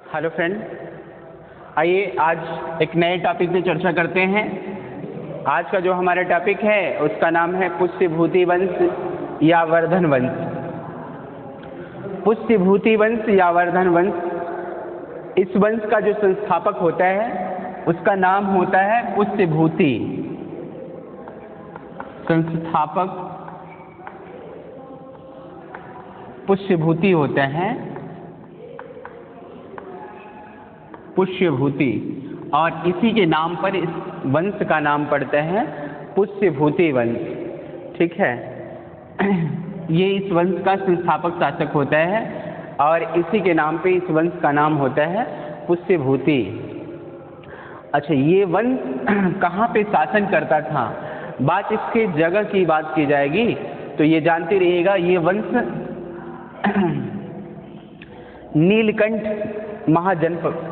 Hello friend, आइए आज एक नए टॉपिक पे चर्चा करते हैं। आज का जो हमारा टॉपिक है उसका नाम है पुष्यभूति वंश या वर्धन वंश। पुष्यभूति वंश या वर्धन वंश, इस वंश का जो संस्थापक होता है उसका नाम होता है पुष्यभूति। संस्थापक पुष्यभूति होते हैं, पुष्यभूति, और इसी के नाम पर इस वंश का नाम पड़ता है पुष्यभूति वंश। ठीक है, ये इस वंश का संस्थापक शासक होता है और इसी के नाम पे इस वंश का नाम होता है पुष्यभूति। अच्छा, ये वंश कहाँ पे शासन करता था? बात इसके जगह की बात की जाएगी तो ये जानते रहिएगा, ये वंश नीलकंठ महाजनपद,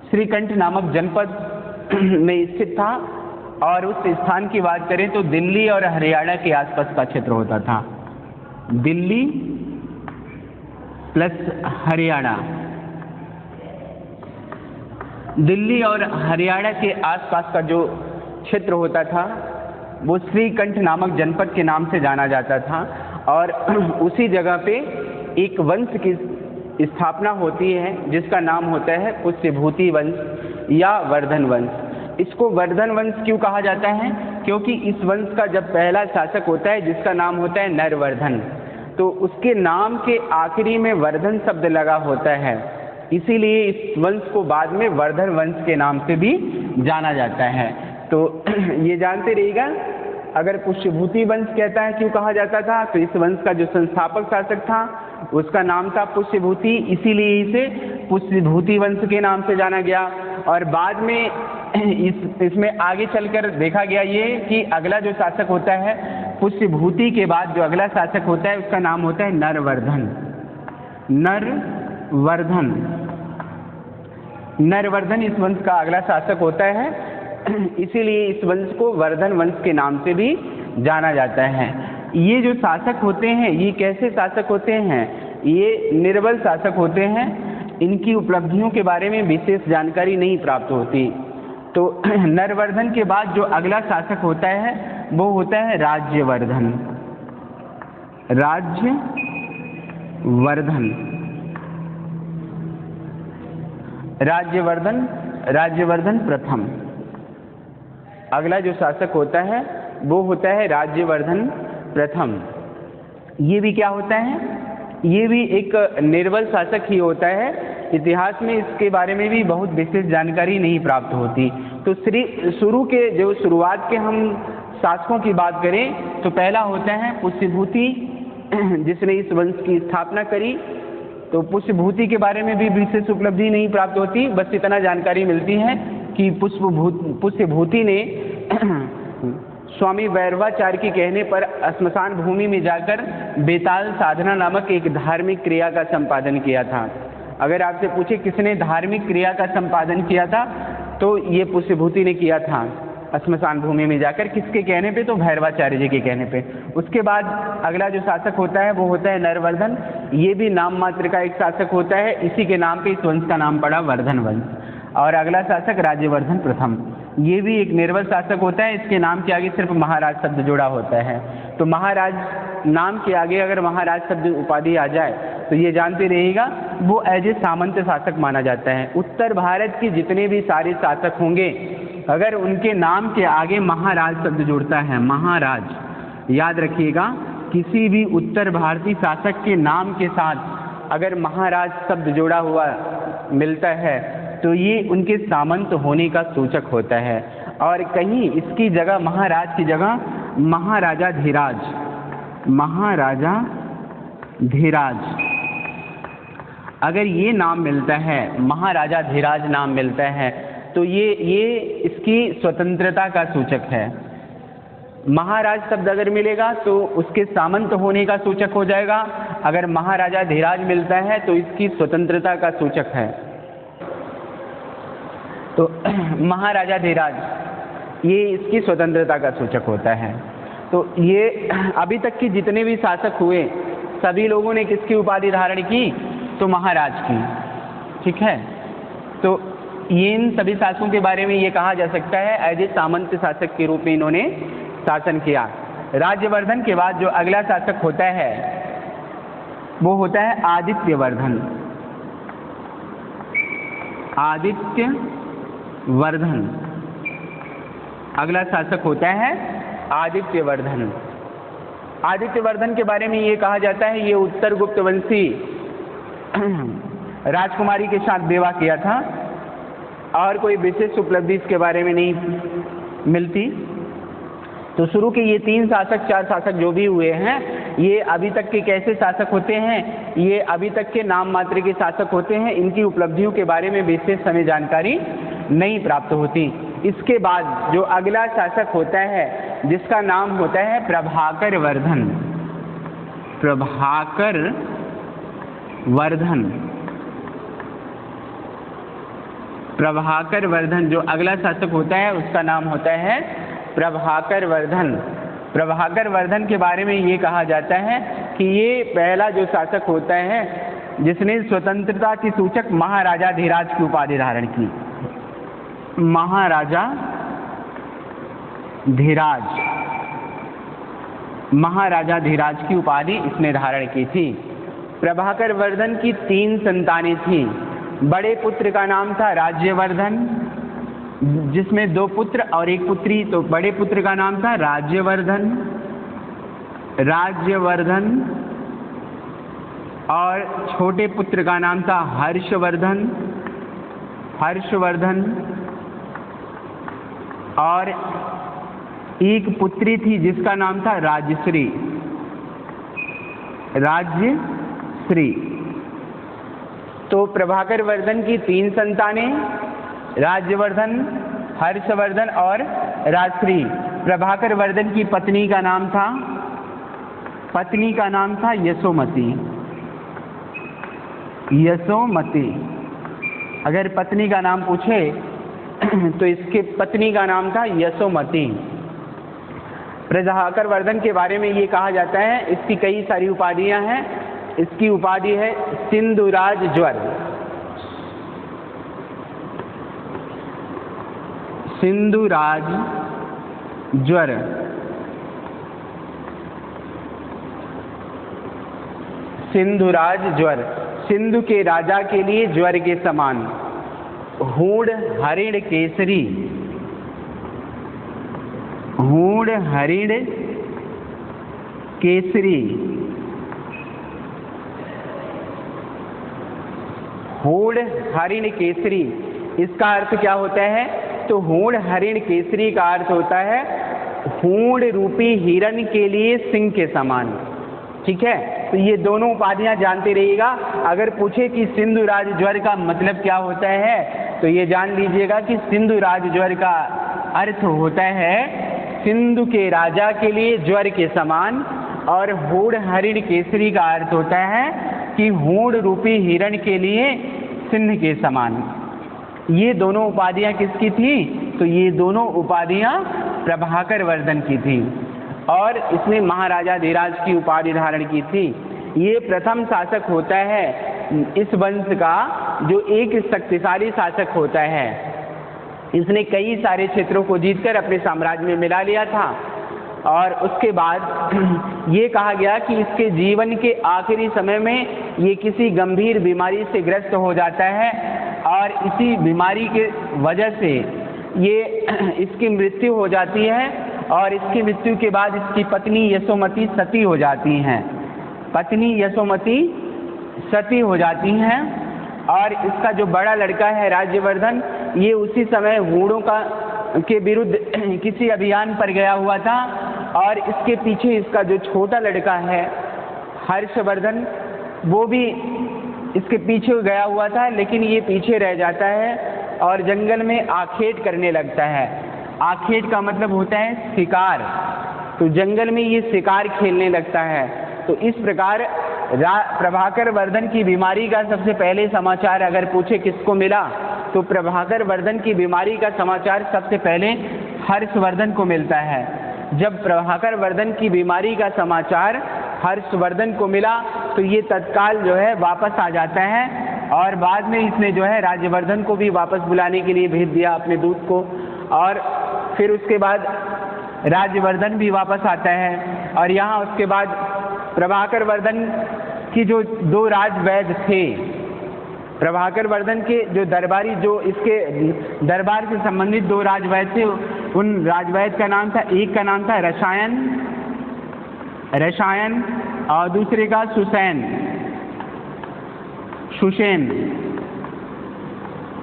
श्रीकंठ नामक जनपद में स्थित था। और उस स्थान की बात करें तो दिल्ली और हरियाणा के आसपास का क्षेत्र होता था। दिल्ली प्लस हरियाणा, दिल्ली और हरियाणा के आसपास का जो क्षेत्र होता था वो श्रीकंठ नामक जनपद के नाम से जाना जाता था। और उसी जगह पे एक वंश की स्थापना होती है जिसका नाम होता है पुष्यभूति वंश या वर्धन वंश। इसको वर्धन वंश क्यों कहा जाता है? क्योंकि इस वंश का जब पहला शासक होता है जिसका नाम होता है नरवर्धन, तो उसके नाम के आखिरी में वर्धन शब्द लगा होता है, इसीलिए इस वंश को बाद में वर्धन वंश के नाम से भी जाना जाता है। तो ये जानते रहिएगा, अगर पुष्यभूति वंश कहता है क्यों कहा जाता था, तो इस वंश का जो संस्थापक शासक था उसका नाम था पुष्यभूति, इसीलिए इसे पुष्यभूति वंश के नाम से जाना गया। और बाद में इसमें आगे चलकर देखा गया ये कि अगला जो शासक होता है पुष्यभूति के बाद जो अगला शासक होता है उसका नाम होता है नरवर्धन। नरवर्धन इस वंश का अगला शासक होता है, इसीलिए इस वंश को वर्धन वंश के नाम से भी जाना जाता है। ये जो शासक होते हैं ये कैसे शासक होते हैं? ये निर्बल शासक होते हैं, इनकी उपलब्धियों के बारे में विशेष जानकारी नहीं प्राप्त होती। तो नरवर्धन के बाद जो अगला शासक होता है वो होता है राज्यवर्धन। राज्यवर्धन प्रथम। अगला जो शासक होता है वो होता है राज्यवर्धन प्रथम। ये भी क्या होता है? ये भी एक निर्बल शासक ही होता है। इतिहास में इसके बारे में भी बहुत विशेष जानकारी नहीं प्राप्त होती। तो शुरुआत के हम शासकों की बात करें तो पहला होता है पुष्यभूति, जिसने इस वंश की स्थापना करी। तो पुष्यभूति के बारे में भी विशेष उपलब्धि नहीं प्राप्त होती, बस इतना जानकारी मिलती है कि पुष्यभूति ने स्वामी वैरवाचार्य के कहने पर श्मशान भूमि में जाकर बेताल साधना नामक एक धार्मिक क्रिया का संपादन किया था। अगर आपसे पूछे किसने धार्मिक क्रिया का संपादन किया था तो ये पुष्यभूति ने किया था श्मशान भूमि में जाकर। किसके कहने पे? तो भैरवाचार्य जी के कहने पे। उसके बाद अगला जो शासक होता है वो होता है नरवर्धन। ये भी नाम मात्र का एक शासक होता है, इसी के नाम पे इस वंश का नाम पड़ा वर्धन वंश। और अगला शासक राज्यवर्धन प्रथम, ये भी एक निर्बल शासक होता है, इसके नाम के आगे सिर्फ महाराज शब्द जुड़ा होता है। तो महाराज नाम के आगे अगर महाराज शब्द उपाधि आ जाए तो ये जानते रहिएगा वो एज ए सामंत शासक माना जाता है। उत्तर भारत के जितने भी सारे शासक होंगे अगर उनके नाम के आगे महाराज शब्द जुड़ता है, महाराज, याद रखिएगा, किसी भी उत्तर भारतीय शासक के नाम के साथ अगर महाराज शब्द जुड़ा हुआ मिलता है तो ये उनके सामंत होने का सूचक होता है। और कहीं इसकी जगह, महाराज की जगह महाराजा धीराज, अगर ये नाम मिलता है, महाराजा धीराज नाम मिलता है, तो ये इसकी स्वतंत्रता का सूचक है। महाराज शब्द अगर मिलेगा तो उसके सामंत होने का सूचक हो जाएगा। अगर महाराजा धीराज मिलता है तो इसकी स्वतंत्रता का सूचक है। तो महाराजा धीराज ये इसकी स्वतंत्रता का सूचक होता है। तो ये अभी तक के जितने भी शासक हुए सभी लोगों ने किसकी उपाधि धारण की? तो महाराज की। ठीक है, तो इन सभी शासकों के बारे में ये कहा जा सकता है एज ए सामंत शासक के रूप में इन्होंने शासन किया। राज्यवर्धन के बाद जो अगला शासक होता है वो होता है आदित्यवर्धन। आदित्यवर्धन अगला शासक होता है आदित्यवर्धन। आदित्यवर्धन के बारे में ये कहा जाता है ये उत्तर गुप्तवंशी राजकुमारी के साथ विवाह किया था और कोई विशेष उपलब्धि इसके बारे में नहीं मिलती। तो शुरू के ये 3 शासक 4 शासक जो भी हुए हैं ये अभी तक के कैसे शासक होते हैं? ये अभी तक के नाम मात्र के शासक होते हैं, इनकी उपलब्धियों के बारे में विशेष हमें जानकारी नहीं प्राप्त होती। इसके बाद जो अगला शासक होता है जिसका नाम होता है प्रभाकर वर्धन। प्रभाकर वर्धन, प्रभाकर वर्धन जो अगला शासक होता है उसका नाम होता है प्रभाकर वर्धन। प्रभाकर वर्धन के बारे में ये कहा जाता है कि ये पहला जो शासक होता है जिसने स्वतंत्रता की सूचक महाराजा धीराज की उपाधि धारण की। महाराजा धीराज, महाराजा धीराज की उपाधि इसने धारण की थी। प्रभाकर वर्धन की 3 संतानें थीं। बड़े पुत्र का नाम था राज्यवर्धन जिसमें 2 पुत्र और 1 पुत्री। तो बड़े पुत्र का नाम था राज्यवर्धन, राज्यवर्धन और छोटे पुत्र का नाम था हर्षवर्धन, हर्षवर्धन और 1 पुत्री थी जिसका नाम था राजश्री, राजश्री। तो प्रभाकर वर्धन की 3 संतानें राज्यवर्धन, हर्षवर्धन और राजश्री। प्रभाकर वर्धन की पत्नी का नाम था, पत्नी का नाम था यशोमती, यशोमती। अगर पत्नी का नाम पूछे तो इसके पत्नी का नाम था यशोमती। प्रभाकर वर्धन के बारे में ये कहा जाता है इसकी कई सारी उपाधियां हैं। इसकी उपाधि है सिंधुराज ज्वर, सिंधुराज ज्वर, सिंधुराज ज्वर। सिंधु के राजा के लिए ज्वर के समान। हूण हरिण केसरी, हूण हरिण केसरी, हूण हरिण केसरी। इसका अर्थ क्या होता है? तो हूण हरिण केसरी का अर्थ होता है हूण रूपी हिरण के लिए सिंह के समान। ठीक है, तो ये दोनों उपाधियां जानते रहिएगा। अगर पूछे कि सिंधु राज ज्वर का मतलब क्या होता है तो ये जान लीजिएगा कि सिंधु राज ज्वर का अर्थ होता है सिंधु के राजा के लिए ज्वर के समान, और हूण हरिण केसरी का अर्थ होता है कि हूण रूपी हिरण के लिए सिंह के समान। ये दोनों उपाधियां किसकी थी? तो ये दोनों उपाधियां प्रभाकर वर्धन की थी और इसने महाराजा धीराज की उपाधि धारण की थी। ये प्रथम शासक होता है इस वंश का जो एक शक्तिशाली शासक होता है। इसने कई सारे क्षेत्रों को जीतकर अपने साम्राज्य में मिला लिया था और उसके बाद ये कहा गया कि इसके जीवन के आखिरी समय में ये किसी गंभीर बीमारी से ग्रस्त हो जाता है और इसी बीमारी के वजह से ये इसकी मृत्यु हो जाती है और इसकी मृत्यु के बाद इसकी पत्नी यशोमती सती हो जाती हैं। पत्नी यशोमती सती हो जाती हैं और इसका जो बड़ा लड़का है राज्यवर्धन ये उसी समय हूणों के विरुद्ध किसी अभियान पर गया हुआ था और इसके पीछे इसका जो छोटा लड़का है हर्षवर्धन वो भी इसके पीछे गया हुआ था, लेकिन ये पीछे रह जाता है और जंगल में आखेट करने लगता है। आखेट का मतलब होता है शिकार, तो जंगल में ये शिकार खेलने लगता है। तो इस प्रकार प्रभाकर वर्धन की बीमारी का सबसे पहले समाचार अगर पूछे किसको मिला तो प्रभाकर वर्धन की बीमारी का समाचार सबसे पहले हर्षवर्धन को मिलता है। जब प्रभाकर वर्धन की बीमारी का समाचार हर्षवर्धन को मिला तो ये तत्काल जो है वापस आ जाता है और बाद में इसने जो है राज्यवर्धन को भी वापस बुलाने के लिए भेज दिया अपने दूत को। और फिर उसके बाद राज्यवर्धन भी वापस आता है और यहाँ उसके बाद प्रभाकर वर्धन की जो 2 राजवैद्य थे, प्रभाकर वर्धन के जो दरबारी, जो इसके दरबार से संबंधित 2 राजवैद्य थे, उन राजवैद्य का नाम था, एक का नाम था रसायन और दूसरे का सुषेण।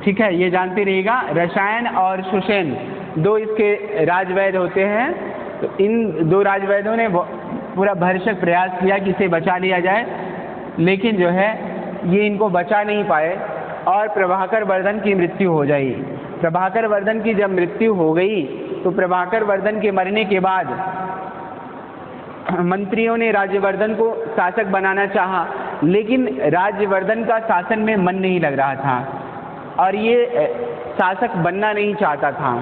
ठीक है, ये जानते रहिएगा, रसायन और सुषेण 2 इसके राजवैद्य होते हैं। तो इन 2 राजवैद्यों ने पूरा भरसक प्रयास किया कि इसे बचा लिया जाए, लेकिन जो है ये इनको बचा नहीं पाए और प्रभाकर वर्धन की मृत्यु हो गई। प्रभाकर वर्धन की जब मृत्यु हो गई तो प्रभाकर वर्धन के मरने के बाद मंत्रियों ने राज्यवर्धन को शासक बनाना चाहा, लेकिन राज्यवर्धन का शासन में मन नहीं लग रहा था और ये शासक बनना नहीं चाहता था।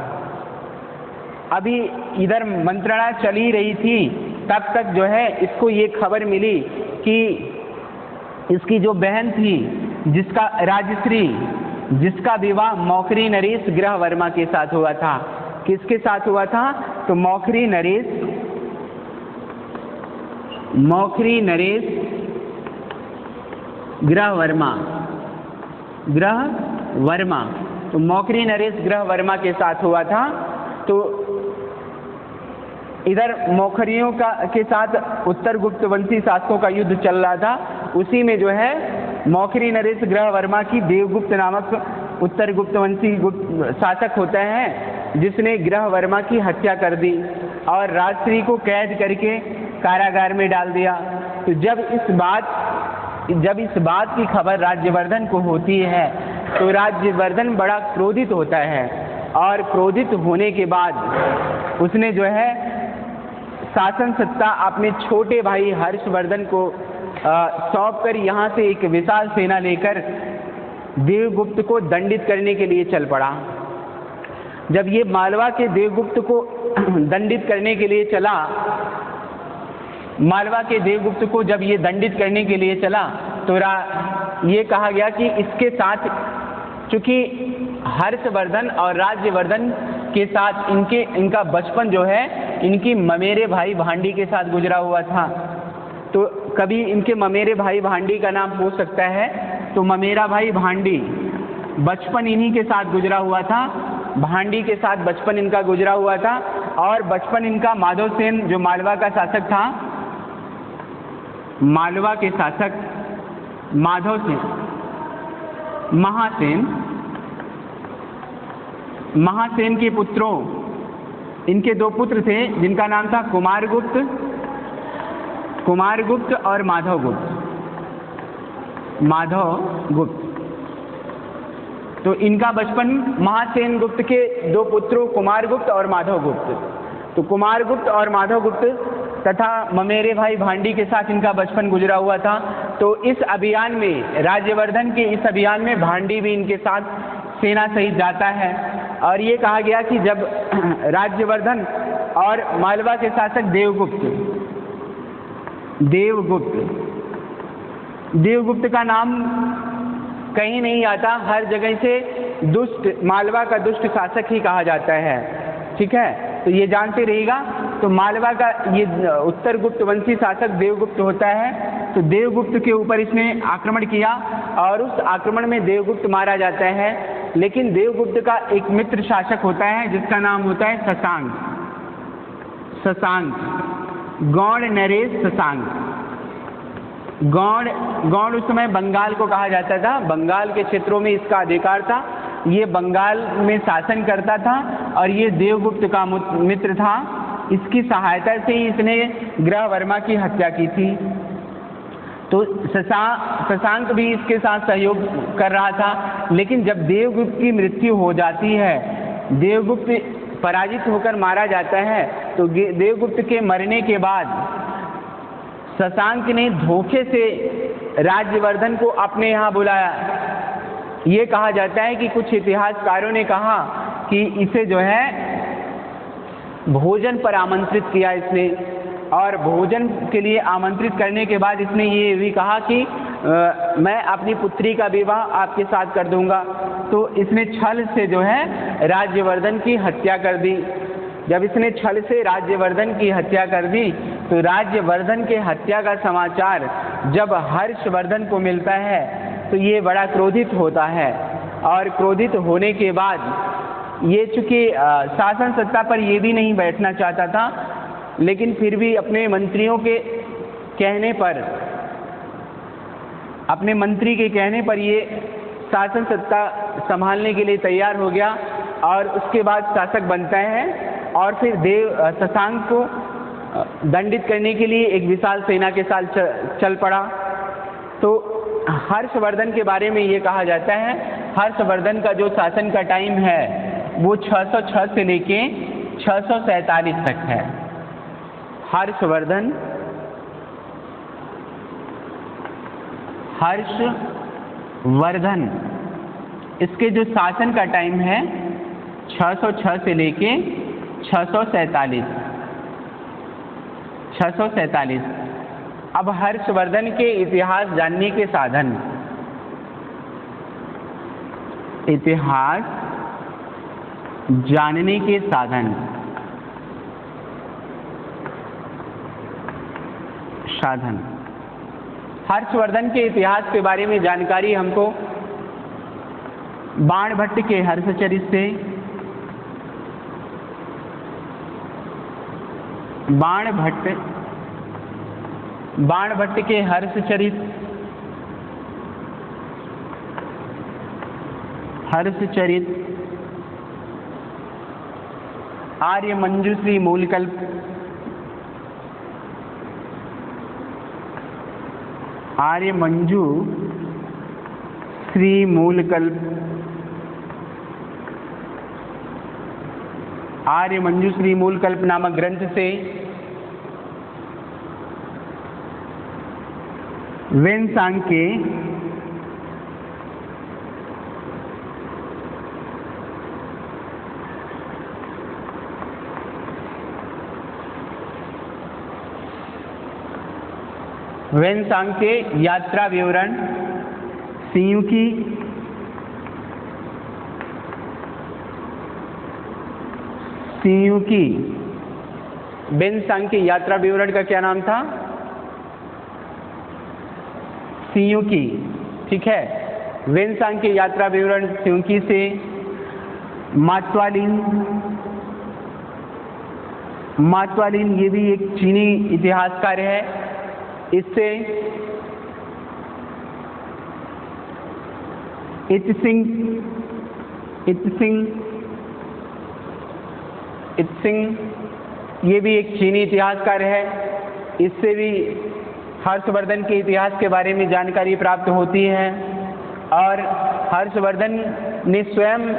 अभी इधर मंत्रणा चली रही थी, तब तक जो है इसको ये खबर मिली कि इसकी जो बहन थी, जिसका राजश्री, जिसका विवाह मौखरी नरेश ग्रहवर्मा के साथ हुआ था। किसके साथ हुआ था? तो मौखरी नरेश ग्रहवर्मा। तो मौखरी नरेश ग्रहवर्मा के साथ हुआ था। तो इधर मौखरियों के साथ उत्तर गुप्तवंशी शासकों का युद्ध चल रहा था। उसी में जो है मौखरी नरेश ग्रहवर्मा की देवगुप्त नामक उत्तर गुप्तवंशी शासक होता है, जिसने ग्रहवर्मा की हत्या कर दी और राजश्री को कैद करके कारागार में डाल दिया। तो जब इस बात की खबर राज्यवर्धन को होती है तो राज्यवर्धन बड़ा क्रोधित होता है और क्रोधित होने के बाद उसने जो है शासन सत्ता अपने छोटे भाई हर्षवर्धन को सौंपकर यहाँ से एक विशाल सेना लेकर देवगुप्त को दंडित करने के लिए चल पड़ा। जब ये मालवा के देवगुप्त को दंडित करने के लिए चला, जब ये दंडित करने के लिए चला तो ये कहा गया कि इसके साथ, चूंकि हर्षवर्धन और राज्यवर्धन के साथ इनका बचपन जो है इनकी ममेरे भाई भांडी के साथ गुजरा हुआ था, तो कभी इनके ममेरे भाई भांडी का नाम हो सकता है। तो ममेरा भाई भांडी बचपन इन्हीं के साथ गुजरा हुआ था, भांडी के साथ बचपन इनका गुजरा हुआ था। और बचपन इनका माधवसेन, जो मालवा का शासक था, मालवा के शासक महासेन के पुत्रों, इनके 2 पुत्र थे जिनका नाम था कुमारगुप्त और माधवगुप्त। तो इनका बचपन महासेन गुप्त के 2 पुत्रों कुमारगुप्त और माधवगुप्त, तो कुमारगुप्त और माधवगुप्त तथा ममेरे भाई भांडी के साथ इनका बचपन गुजरा हुआ था। तो इस अभियान में, राज्यवर्धन के इस अभियान में भांडी भी इनके साथ सेना सहित जाता है। और ये कहा गया कि जब राज्यवर्धन और मालवा के शासक देवगुप्त का नाम कहीं नहीं आता, हर जगह से मालवा का दुष्ट शासक ही कहा जाता है। ठीक है, तो ये जानते रहिएगा। तो मालवा का ये उत्तर गुप्तवंशी शासक देवगुप्त होता है। तो देवगुप्त के ऊपर इसने आक्रमण किया और उस आक्रमण में देवगुप्त मारा जाता है। लेकिन देवगुप्त का एक मित्र शासक होता है जिसका नाम होता है शशांक, गौड़ नरेश शशांक। गौड़ उस समय बंगाल को कहा जाता था, बंगाल के क्षेत्रों में इसका अधिकार था। ये बंगाल में शासन करता था और ये देवगुप्त का मित्र था। इसकी सहायता से ही इसने ग्रहवर्मा की हत्या की थी। तो शशांक भी इसके साथ सहयोग कर रहा था। लेकिन जब देवगुप्त की मृत्यु हो जाती है, देवगुप्त पराजित होकर मारा जाता है, तो देवगुप्त के मरने के बाद शशांक ने धोखे से राज्यवर्धन को अपने यहाँ बुलाया। ये कहा जाता है कि कुछ इतिहासकारों ने कहा कि इसे जो है भोजन पर आमंत्रित किया इसने, और भोजन के लिए आमंत्रित करने के बाद इसने ये भी कहा कि मैं अपनी पुत्री का विवाह आपके साथ कर दूंगा। तो इसने छल से जो है राज्यवर्धन की हत्या कर दी। जब इसने छल से राज्यवर्धन की हत्या कर दी तो राज्यवर्धन के हत्या का समाचार जब हर्षवर्धन को मिलता है तो ये बड़ा क्रोधित होता है, और क्रोधित होने के बाद ये चूँकि शासन सत्ता पर ये भी नहीं बैठना चाहता था, लेकिन फिर भी अपने मंत्रियों के कहने पर, अपने मंत्री के कहने पर ये शासन सत्ता संभालने के लिए तैयार हो गया, और उसके बाद शासक बनता है। और फिर शशांक को दंडित करने के लिए एक विशाल सेना के साथ चल पड़ा। तो हर्षवर्धन के बारे में ये कहा जाता है, हर्षवर्धन का जो शासन का टाइम है वो 606 से लेके 647 तक है। हर्षवर्धन इसके जो शासन का टाइम है 606 से लेके 647। अब हर्षवर्धन के इतिहास जानने के साधन, इतिहास जानने के साधन हर्षवर्धन के इतिहास के बारे में जानकारी हमको बाणभट्ट के हर्षचरित से, बाणभट्ट के हर्षचरित, आर्य मंजूश्री मूलकल्प, आर्य मंजू श्री मूलकल्प, आर्य मंजू श्री मूलकल्प नामक ग्रंथ से वेनसांके यात्रा विवरण, सियुकी वेनसांके यात्रा विवरण का क्या नाम था? सियुकी, ठीक है। वेनसांके यात्रा विवरण सियुकी से। मात्वालिन ये भी एक चीनी इतिहासकार है, इससे इत्सिंग ये भी एक चीनी इतिहासकार है, इससे भी हर्षवर्धन के इतिहास के बारे में जानकारी प्राप्त होती है। और हर्षवर्धन ने स्वयं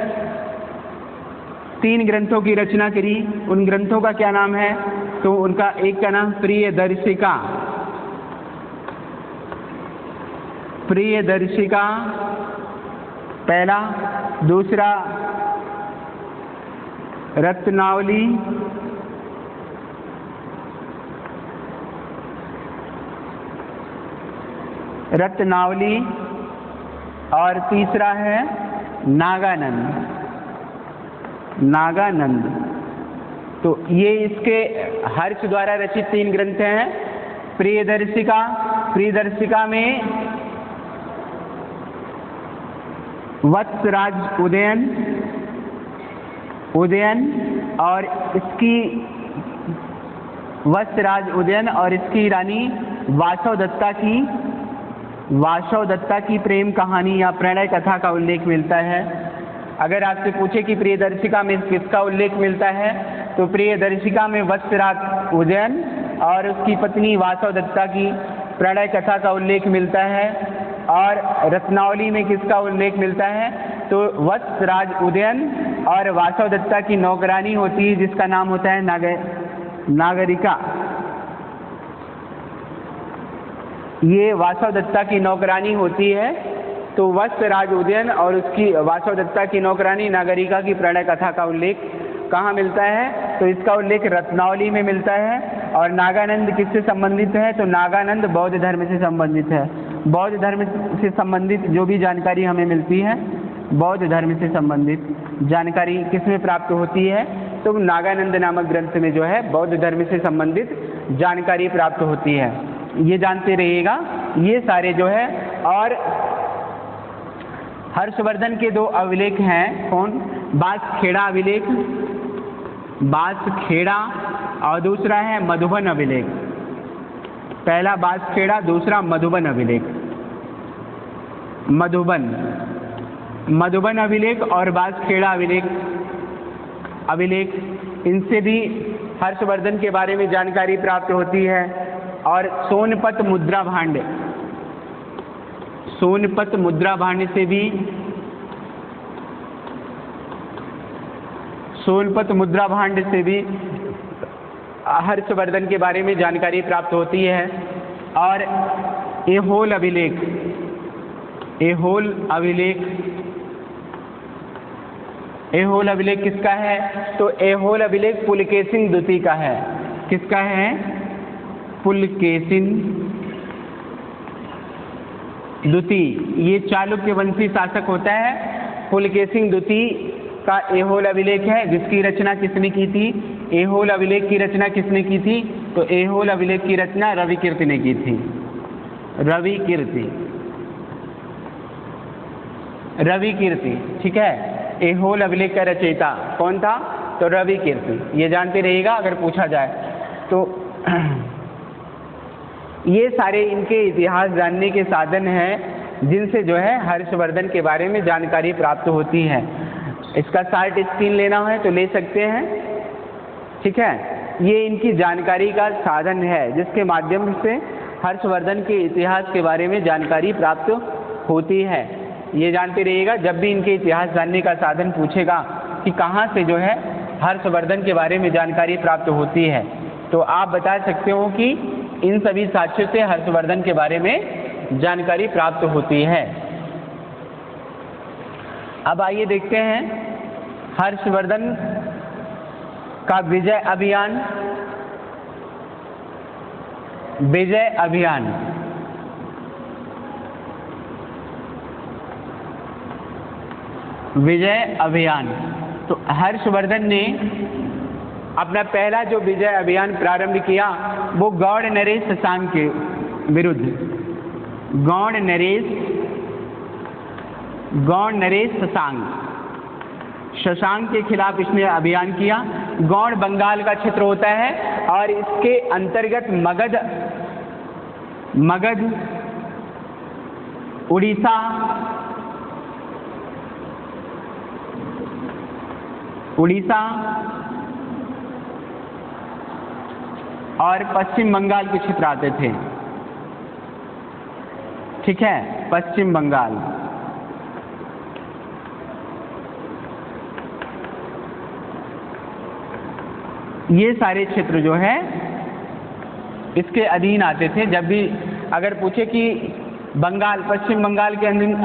3 ग्रंथों की रचना करी। उन ग्रंथों का क्या नाम है? तो उनका एक का नाम प्रियदर्शिका पहला, दूसरा रत्नावली, और तीसरा है नागानंद। तो ये इसके हर्ष द्वारा रचित 3 ग्रंथ हैं। प्रियदर्शिका में वत्सराज उदयन और इसकी रानी वासव दत्ता की प्रेम कहानी या प्रणय कथा का उल्लेख मिलता है। अगर आपसे पूछे कि प्रियदर्शिका में किसका उल्लेख मिलता है, तो प्रियदर्शिका में वत्सराज उदयन और उसकी पत्नी वासव दत्ता की प्रणय कथा का उल्लेख मिलता है। और रत्नावली में किसका उल्लेख मिलता है? तो वत्सराज उदयन और वासव दत्ता की नौकरानी होती है जिसका नाम होता है नागरिका। ये वासव दत्ता की नौकरानी होती है। तो वत्सराज उदयन और उसकी वासव दत्ता की नौकरानी नागरिका की प्रणय कथा का उल्लेख कहाँ मिलता है? तो इसका उल्लेख रत्नावली में मिलता है। और नागानंद किससे संबंधित है? तो नागानंद बौद्ध धर्म से संबंधित है। बौद्ध धर्म से संबंधित जो भी जानकारी हमें मिलती है, बौद्ध धर्म से संबंधित जानकारी किसमें प्राप्त होती है? तो नागानंद नामक ग्रंथ में जो है बौद्ध धर्म से संबंधित जानकारी प्राप्त होती है। ये जानते रहिएगा। ये सारे जो है, और हर्षवर्धन के 2 अभिलेख हैं। कौन? बांसखेड़ा अभिलेख, बांसखेड़ा, और दूसरा है मधुबन अभिलेख। पहला बांसखेड़ा, दूसरा मधुबन अभिलेख। मधुबन अभिलेख और बांसखेड़ा अभिलेख, इनसे भी हर्षवर्धन के बारे में जानकारी प्राप्त होती है। और सोनपत मुद्रा भांड, सोनपत मुद्रा भांड से भी, सोनपत मुद्रा भांड से भी हर्षवर्धन के बारे में जानकारी प्राप्त होती है। और ऐहोल अभिलेख, ऐहोल अभिलेख, ऐहोल अभिलेख किसका है? तो ऐहोल अभिलेख पुलकेशिन द्वितीय का है। किसका है? पुलकेशिन द्वितीय। ये चालुक्य वंशी शासक होता है। पुलकेशिन द्वितीय का ऐहोल अभिलेख है, जिसकी रचना किसने की थी? ऐहोल अभिलेख की रचना किसने की थी? तो ऐहोल अभिलेख की रचना रविकीर्ति ने की थी। रविकीर्ति, ठीक है। ऐहोल अभिलेख का रचयिता कौन था? तो रविकीर्ति। ये जानते रहिएगा अगर पूछा जाए तो। ये सारे इनके इतिहास जानने के साधन हैं, जिनसे जो है हर्षवर्धन के बारे में जानकारी प्राप्त होती है। इसका शार्ट स्क्रीन लेना है तो ले सकते हैं, ठीक है। ये इनकी जानकारी का साधन है, जिसके माध्यम से हर्षवर्धन के इतिहास के बारे में जानकारी प्राप्त होती है। ये जानते रहिएगा, जब भी इनके इतिहास जानने का साधन पूछेगा कि कहाँ से जो है हर्षवर्धन के बारे में जानकारी प्राप्त होती है, तो आप बता सकते हो कि इन सभी साक्ष्यों से हर्षवर्धन के बारे में जानकारी प्राप्त होती है। अब आइए देखते हैं हर्षवर्धन का विजय अभियान। विजय अभियान, विजय अभियान। तो हर्षवर्धन ने अपना पहला जो विजय अभियान प्रारंभ किया वो गौड़ नरेश शशांक के विरुद्ध, गौड़ नरेश शशांक के खिलाफ इसने अभियान किया। गौड़ बंगाल का क्षेत्र होता है और इसके अंतर्गत मगध, उड़ीसा और पश्चिम बंगाल के क्षेत्र आते थे, ठीक है। पश्चिम बंगाल, ये सारे क्षेत्र जो है इसके अधीन आते थे। जब भी अगर पूछे कि बंगाल, पश्चिम बंगाल के अधीन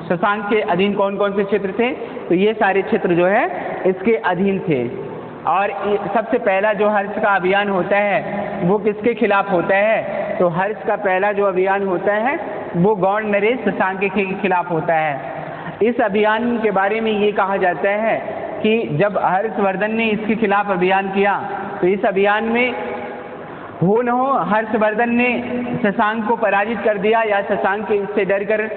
शशांक के अधीन कौन कौन से क्षेत्र थे, तो ये सारे क्षेत्र जो है इसके अधीन थे। और सबसे पहला जो हर्ष का अभियान होता है वो किसके खिलाफ होता है? तो हर्ष का पहला जो अभियान होता है वो गौड़ नरेश शशांक के खिलाफ होता है। इस अभियान के बारे में ये कहा जाता है कि जब हर्षवर्धन ने इसके खिलाफ अभियान किया तो इस अभियान में हो न हो हर्षवर्धन ने शशांक को पराजित कर दिया, या शशांक के इससे डर कर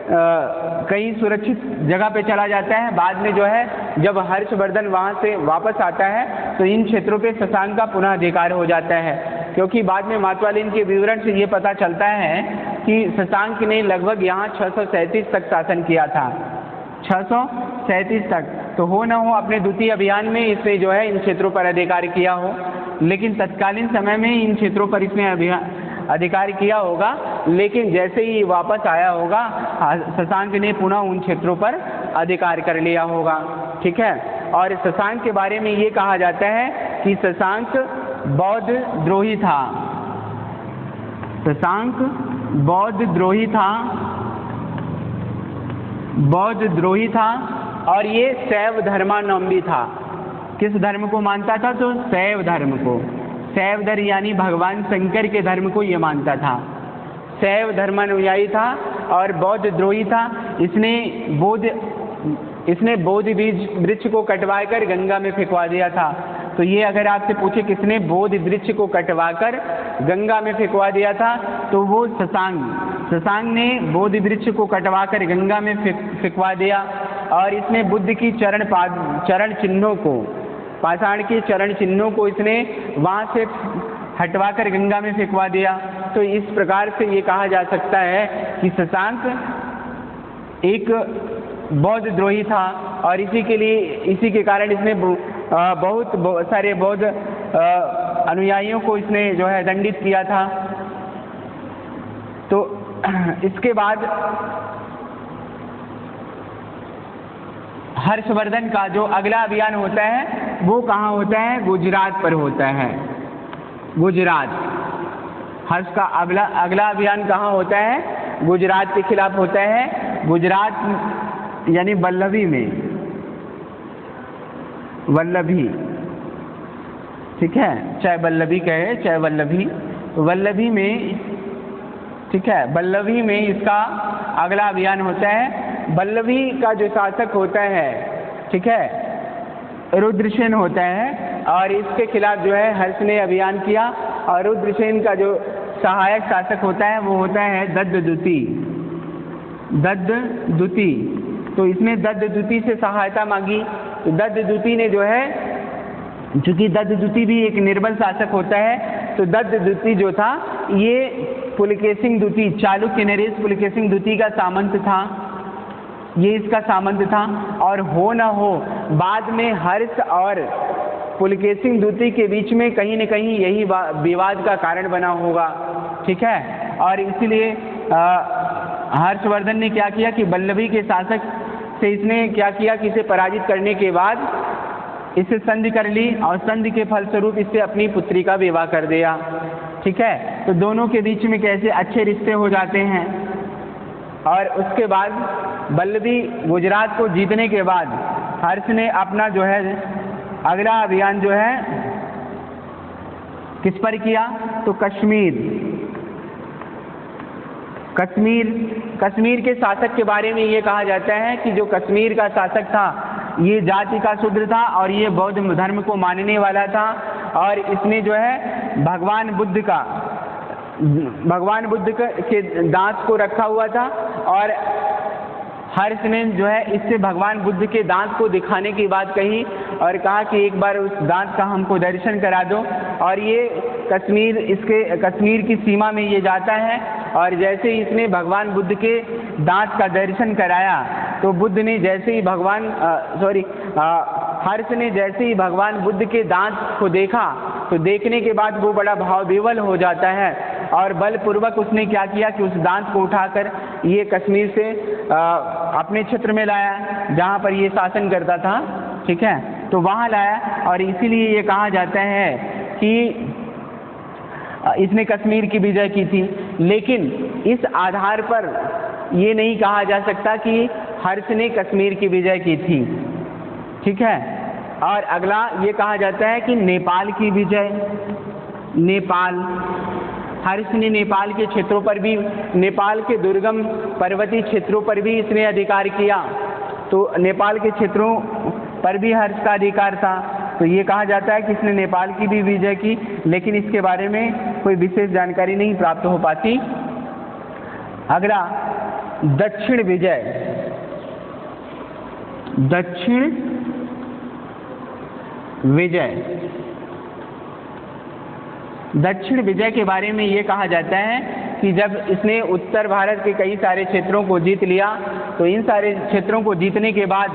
कहीं सुरक्षित जगह पे चला जाता है। बाद में जो है जब हर्षवर्धन वहाँ से वापस आता है तो इन क्षेत्रों पे शशांक का पुनः अधिकार हो जाता है, क्योंकि बाद में मातवालिन के विवरण से ये पता चलता है कि शशांक ने लगभग यहाँ 637 तक शासन किया था, 637 तक। तो हो न हो अपने द्वितीय अभियान में इसने जो है इन क्षेत्रों पर अधिकार किया हो, लेकिन तत्कालीन समय में इन क्षेत्रों पर इसने अधिकार किया होगा, लेकिन जैसे ही वापस आया होगा शशांक ने पुनः उन क्षेत्रों पर अधिकार कर लिया होगा, ठीक है। और शशांक के बारे में ये कहा जाता है कि शशांक बौद्ध द्रोही था, शशांक बौद्ध द्रोही था और ये शैव धर्मावलंबी था, किस धर्म को मानता था? तो शैव धर्म को। शैव धर्म यानी भगवान शंकर के धर्म को ये मानता था। शैव धर्मानुयायी था और बौद्ध द्रोही था। इसने बोधि बीज वृक्ष को कटवाकर गंगा में फेंकवा दिया था। तो ये अगर आपसे पूछे किसने बोधि वृक्ष को कटवाकर गंगा में फेंकवा दिया था, तो वो शशांक ने बोधि वृक्ष को कटवाकर गंगा में फेंकवा दिया। और इसने बुद्ध की चरण चिन्हों को, पाषाण के चरण चिन्हों को इसने वहाँ से हटवाकर गंगा में फेंकवा दिया। तो इस प्रकार से ये कहा जा सकता है कि शशांक एक बौद्ध द्रोही था और इसी के कारण इसने बहुत सारे बौद्ध अनुयायियों को इसने जो है दंडित किया था। तो इसके बाद हर्षवर्धन का जो अगला अभियान होता है वो कहाँ होता है? गुजरात पर होता है। गुजरात। हर्ष का अगला अभियान कहाँ होता है? गुजरात के खिलाफ होता है। गुजरात यानी वल्लभी में, वल्लभी, ठीक है, चाहे वल्लभी कहे चाहे वल्लभी, वल्लभी में, ठीक है, वल्लभी में इसका अगला अभियान होता है। वल्लभी का जो शासक होता है, ठीक है, रुद्रसेन होता है और इसके खिलाफ जो है हर्ष ने अभियान किया। और रुद्रसेन का जो सहायक शासक होता है वो होता है दत्तदुति। दत्तदुति। तो इसने दत्तदुति से सहायता मांगी। तो दत्तदुति ने जो है, चूंकि दत्तदुति भी एक निर्बल शासक होता है, तो दत्तदुति जो था ये पुलकेशिन दुति, चालुक्य नरेश पुलकेशिन दुति का सामंत था। ये इसका सामंत था। और हो न हो बाद में हर्ष और पुलकेशिन दुति के बीच में कहीं न कहीं यही विवाद का कारण बना होगा, ठीक है। और इसीलिए हर्षवर्धन ने क्या किया कि वल्लभी के शासक से इसने क्या किया कि इसे पराजित करने के बाद इससे संधि कर ली और संधि के फलस्वरूप इससे अपनी पुत्री का विवाह कर दिया, ठीक है। तो दोनों के बीच में कैसे अच्छे रिश्ते हो जाते हैं। और उसके बाद वल्लभी गुजरात को जीतने के बाद हर्ष ने अपना जो है अगला अभियान जो है किस पर किया? तो कश्मीर के शासक के बारे में ये कहा जाता है कि जो कश्मीर का शासक था ये जाति का शूद्र था और ये बौद्ध धर्म को मानने वाला था। और इसने जो है भगवान बुद्ध के दांत को रखा हुआ था। और हर्ष ने जो है इससे भगवान बुद्ध के दांत को दिखाने की बात कही और कहा कि एक बार उस दांत का हमको दर्शन करा दो। और ये कश्मीर की सीमा में ये जाता है। और जैसे ही इसने भगवान बुद्ध के दांत का दर्शन कराया तो बुद्ध ने जैसे ही हर्ष ने जैसे ही भगवान बुद्ध के दांत को देखा तो देखने के बाद वो बड़ा भावविवल हो जाता है और बलपूर्वक उसने क्या किया कि उस दांत को उठाकर ये कश्मीर से अपने क्षेत्र में लाया जहाँ पर ये शासन करता था, ठीक है। तो वहाँ लाया और इसीलिए ये कहा जाता है कि इसने कश्मीर की विजय की थी। लेकिन इस आधार पर ये नहीं कहा जा सकता कि हर्ष ने कश्मीर की विजय की थी, ठीक है। और अगला ये कहा जाता है कि नेपाल की विजय। नेपाल, हर्ष ने नेपाल के क्षेत्रों पर भी, नेपाल के दुर्गम पर्वतीय क्षेत्रों पर भी इसने अधिकार किया। तो नेपाल के क्षेत्रों पर भी हर्ष का अधिकार था। तो ये कहा जाता है कि इसने नेपाल की भी विजय की, लेकिन इसके बारे में कोई विशेष जानकारी नहीं प्राप्त हो पाती। अगला दक्षिण विजय। दक्षिण विजय के बारे में ये कहा जाता है कि जब इसने उत्तर भारत के कई सारे क्षेत्रों को जीत लिया तो इन सारे क्षेत्रों को जीतने के बाद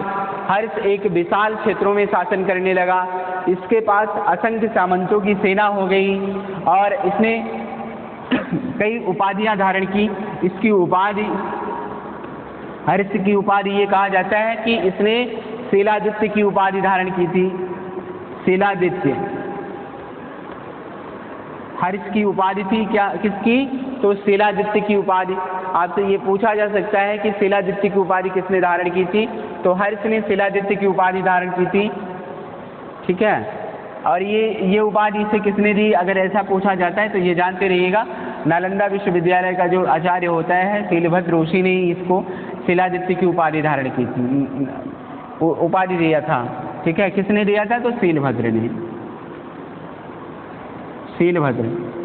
हर्ष एक विशाल क्षेत्रों में शासन करने लगा। इसके पास असंख्य सामंतों की सेना हो गई और इसने कई उपाधियां धारण की। इसकी उपाधि, हर्ष की उपाधि ये कहा जाता है कि इसने शीलादित्य की उपाधि धारण की थी। शीलादित्य हर्ष की उपाधि थी क्या, किसकी? तो शीलादित्य की उपाधि। आपसे ये पूछा जा सकता है कि शीलादित्य की उपाधि किसने धारण की थी? तो हर्ष ने शीलादित्य की उपाधि धारण की थी, ठीक है। और ये उपाधि इसे किसने दी, अगर ऐसा पूछा जाता है तो ये जानते रहिएगा, नालंदा विश्वविद्यालय का जो आचार्य होता है शीलभद्र ऋषि ने इसको शीलादित्य की उपाधि धारण की थी, उपाधि दिया था। ठीक है, किसने दिया था, तो शीलभद्र ने। शीलभद्र,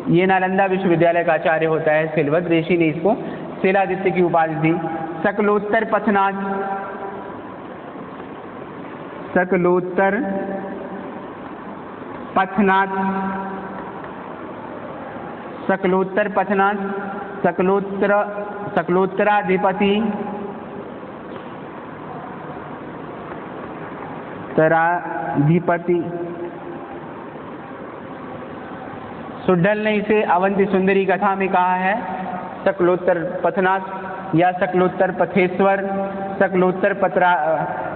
ये नालंदा विश्वविद्यालय का आचार्य होता है शीलभद्र ऋषि ने इसको शीलादित्य की उपाधि दी। सकलोत्तर पथनाथ, सकलोत्तर पथनाथ, सकलोत्तर पथनाथ, सकलोत्तराधिपति, उत्तराधिपति। सुड्ढल ने इसे अवंती सुंदरी कथा में कहा है, सकलोत्तर पथनाथ या सकलोत्तर पथेश्वर, सकलोत्तर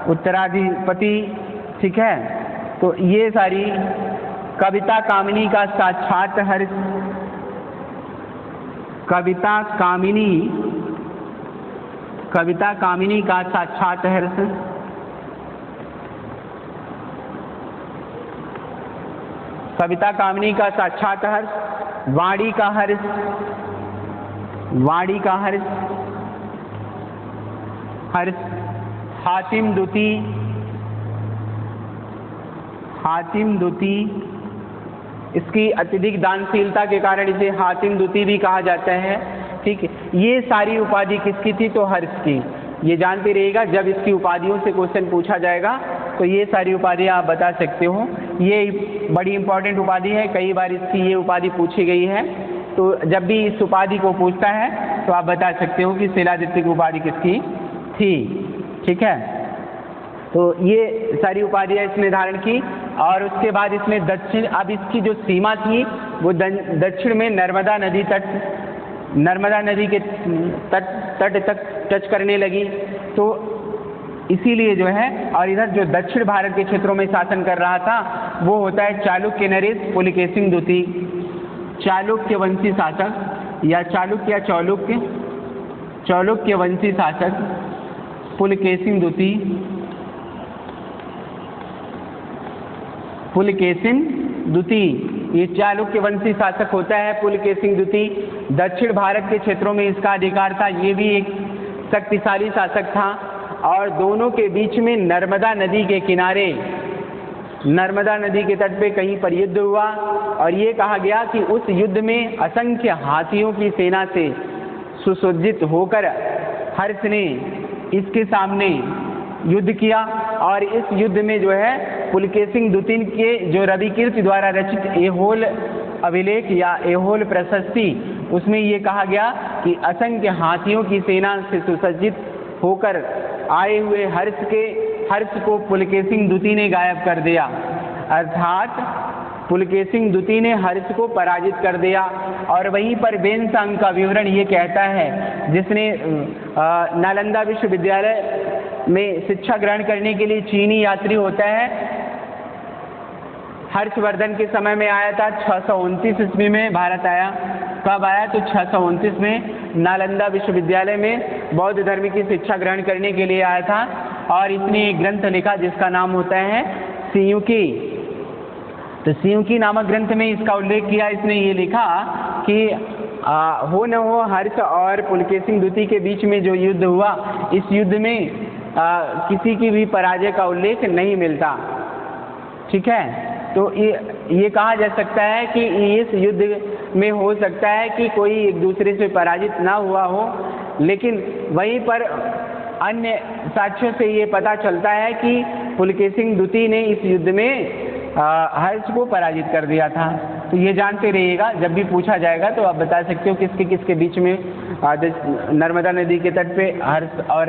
उत्तराधिपति। ठीक है, तो ये सारी कविता कामिनी का साक्षात हर्ष, कविता कामिनी का साक्षात हर्ष, कविता कामिनी का साक्षात हर्ष, वाणी का हर्ष, वाणी का हर्ष, हर्ष, हातिम दुती, हातिम दुती, इसकी अत्यधिक दानशीलता के कारण इसे हातिम दुती भी कहा जाता है। ठीक है, ये सारी उपाधि किसकी थी, तो हर्ष की। ये जानते रहिएगा, जब इसकी उपाधियों से क्वेश्चन पूछा जाएगा तो ये सारी उपाधियां आप बता सकते हो। ये बड़ी इंपॉर्टेंट उपाधि है, कई बार इसकी ये उपाधि पूछी गई है, तो जब भी इस उपाधि को पूछता है तो आप बता सकते हो कि शीलादित्य की उपाधि किसकी थी। ठीक है, तो ये सारी उपाधियां इसने धारण की। और उसके बाद इसमें दक्षिण, अब इसकी जो सीमा थी वो दक्षिण में नर्मदा नदी तट, नर्मदा नदी के तट तक टच करने लगी, तो इसीलिए जो है, और इधर जो दक्षिण भारत के क्षेत्रों में शासन कर रहा था वो होता है चालुक्य नरेश पुलकेशिन द्वितीय, चालुक्य वंशी शासक या चालुक्य चौलुक्य, चालुक्य वंशी शासक पुलकेशिन द्वितीय, पुलकेशिन द्वितीय। ये चालुक्य वंशी शासक होता है पुलकेशिन द्वितीय। दक्षिण भारत के क्षेत्रों में इसका अधिकार था, ये भी एक शक्तिशाली शासक था। और दोनों के बीच में नर्मदा नदी के किनारे, नर्मदा नदी के तट पे कहीं पर युद्ध हुआ, और ये कहा गया कि उस युद्ध में असंख्य हाथियों की सेना से सुसज्जित होकर हर्ष ने इसके सामने युद्ध किया। और इस युद्ध में जो है पुलकेशिन द्वितीय के जो रविकीर्ति द्वारा रचित ऐहोल अभिलेख या ऐहोल प्रशस्ति, उसमें ये कहा गया कि असंख्य हाथियों की सेना से सुसज्जित होकर आए हुए हर्ष को पुलकेशिन द्वितीय ने गायब कर दिया। अर्थात पुलकेशिन द्वितीय ने हर्ष को पराजित कर दिया। और वहीं पर वेनसांग का विवरण ये कहता है, जिसने नालंदा विश्वविद्यालय में शिक्षा ग्रहण करने के लिए चीनी यात्री होता है, हर्षवर्धन के समय में आया था, 629 ईस्वी में भारत आया। कब आया, तो 629 में नालंदा विश्वविद्यालय में बौद्ध धर्म की शिक्षा ग्रहण करने के लिए आया था। और इसने एक ग्रंथ लिखा जिसका नाम होता है सियुकी। तो सियुकी नामक ग्रंथ में इसका उल्लेख किया, इसने ये लिखा कि हो न हो हर्ष और पुलकेशिन द्वितीय के बीच में जो युद्ध हुआ, इस युद्ध में किसी की भी पराजय का उल्लेख नहीं मिलता। ठीक है, तो ये कहा जा सकता है कि इस युद्ध में हो सकता है कि कोई एक दूसरे से पराजित ना हुआ हो, लेकिन वहीं पर अन्य साक्ष्यों से ये पता चलता है कि पुलकेशिन द्वितीय ने इस युद्ध में हर्ष को पराजित कर दिया था। तो ये जानते रहिएगा, जब भी पूछा जाएगा तो आप बता सकते हो किसके किसके बीच में नर्मदा नदी के तट पे हर्ष और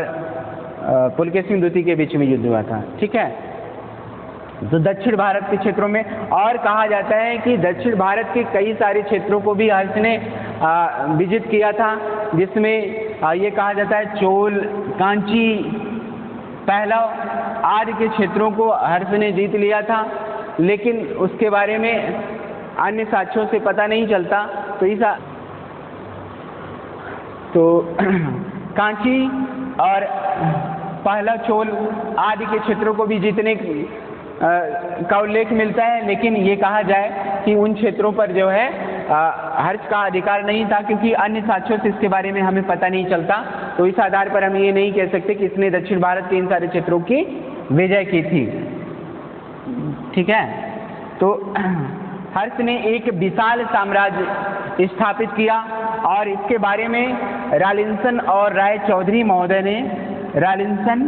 पुलकेशिन द्वितीय के बीच में युद्ध हुआ था। ठीक है, तो दक्षिण भारत के क्षेत्रों में, और कहा जाता है कि दक्षिण भारत के कई सारे क्षेत्रों को भी हर्ष ने विजित किया था, जिसमें ये कहा जाता है चोल, कांची, पहलव आदि के क्षेत्रों को हर्ष ने जीत लिया था, लेकिन उसके बारे में अन्य साक्ष्यों से पता नहीं चलता। तो कांची और पहला चोल आदि के क्षेत्रों को भी जीतने का उल्लेख मिलता है, लेकिन ये कहा जाए कि उन क्षेत्रों पर जो है हर्ष का अधिकार नहीं था, क्योंकि अन्य साक्ष्यों से इसके बारे में हमें पता नहीं चलता। तो इस आधार पर हम ये नहीं कह सकते कि इसने दक्षिण भारत के इन सारे क्षेत्रों की विजय की थी। ठीक है, तो हर्ष ने एक विशाल साम्राज्य स्थापित किया और इसके बारे में रालिंसन और राय चौधरी महोदय ने रालिंसन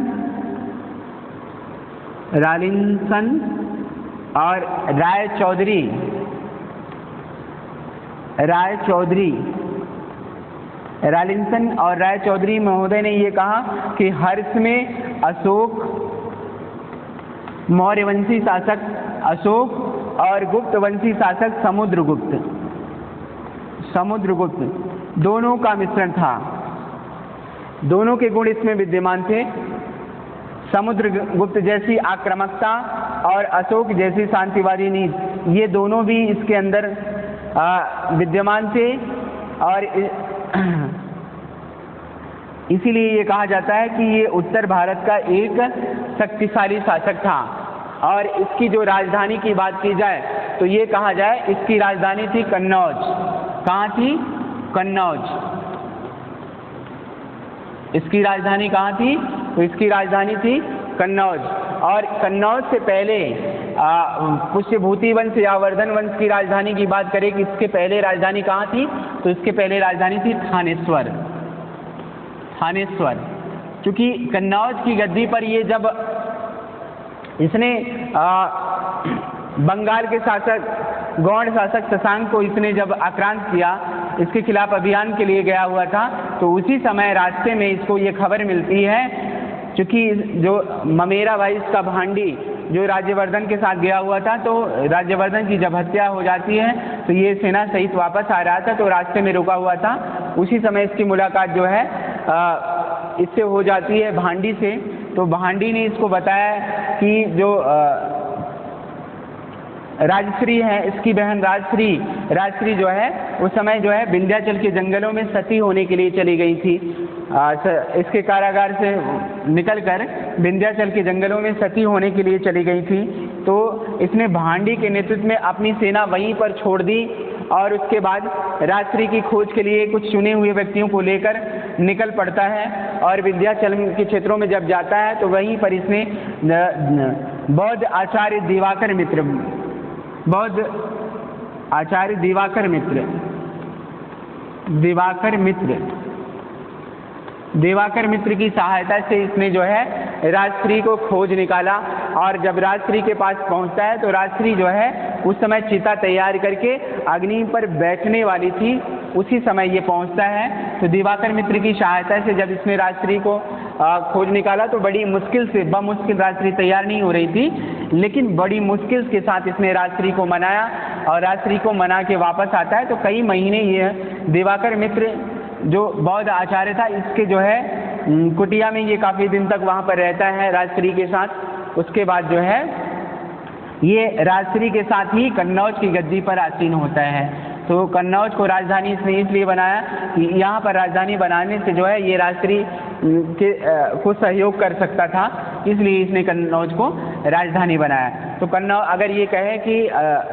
और राय चौधरी महोदय ने ये कहा कि हर्ष में अशोक, मौर्यवंशी शासक अशोक और गुप्त वंशी शासक समुद्रगुप्त दोनों का मिश्रण था। दोनों के गुण इसमें विद्यमान थे। समुद्रगुप्त जैसी आक्रामकता और अशोक जैसी शांतिवादी नीति, ये दोनों भी इसके अंदर विद्यमान थे और इसीलिए ये कहा जाता है कि ये उत्तर भारत का एक शक्तिशाली शासक था। और इसकी जो राजधानी की बात की जाए तो ये कहा जाए इसकी राजधानी थी कन्नौज। कहाँ थी? कन्नौज। इसकी राजधानी कहाँ थी? तो इसकी राजधानी थी कन्नौज। और कन्नौज से पहले पुष्यभूति वंश या वर्धन वंश की राजधानी की बात करें कि इसके पहले राजधानी कहाँ थी, तो इसके पहले राजधानी थी थानेश्वर। क्योंकि कन्नौज की गद्दी पर ये जब इसने बंगाल के शासक गौड़ शासक शशांक को इसने जब आक्रांत किया, इसके खिलाफ अभियान के लिए गया हुआ था, तो उसी समय रास्ते में इसको ये खबर मिलती है, क्योंकि जो ममेरा भाई इसका भांडी जो राज्यवर्धन के साथ गया हुआ था, तो राज्यवर्धन की जब हत्या हो जाती है तो ये सेना सहित वापस आ रहा था, तो रास्ते में रुका हुआ था। उसी समय इसकी मुलाकात जो है इससे हो जाती है, भांडी से। तो भांडी ने इसको बताया कि जो राजश्री है, इसकी बहन राजश्री जो है उस समय जो है विंध्याचल के जंगलों में सती होने के लिए चली गई थी। इसके कारागार से निकलकर विंध्याचल के जंगलों में सती होने के लिए चली गई थी। तो इसने भांडी के नेतृत्व में अपनी सेना वहीं पर छोड़ दी और उसके बाद राजश्री की खोज के लिए कुछ चुने हुए व्यक्तियों को लेकर निकल पड़ता है और विंध्याचल के क्षेत्रों में जब जाता है तो वहीं पर इसने बौद्ध आचार्य दिवाकर मित्र की सहायता से इसने जो है राजश्री को खोज निकाला। और जब राजश्री के पास पहुंचता है तो राजश्री जो है उस समय चिता तैयार करके अग्नि पर बैठने वाली थी, उसी समय ये पहुंचता है। तो दिवाकर मित्र की सहायता से जब इसने राजश्री को खोज निकाला तो बड़ी मुश्किल से, बमुश्किल राजश्री तैयार नहीं हो रही थी, लेकिन बड़ी मुश्किल के साथ इसने राजश्री को मनाया और राजश्री को मना के वापस आता है। तो कई महीने ये दिवाकर मित्र जो बौद्ध आचार्य था, इसके जो है कुटिया में ये काफ़ी दिन तक वहाँ पर रहता है राजश्री के साथ। उसके बाद जो है ये राजश्री के साथ ही कन्नौज की गद्दी पर आसीन होता है। तो कन्नौज को राजधानी इसने इसलिए बनाया कि यहाँ पर राजधानी बनाने से जो है ये राजश्री को सहयोग कर सकता था, इसलिए इसने कन्नौज को राजधानी बनाया। तो कन्नौज, अगर ये कहे कि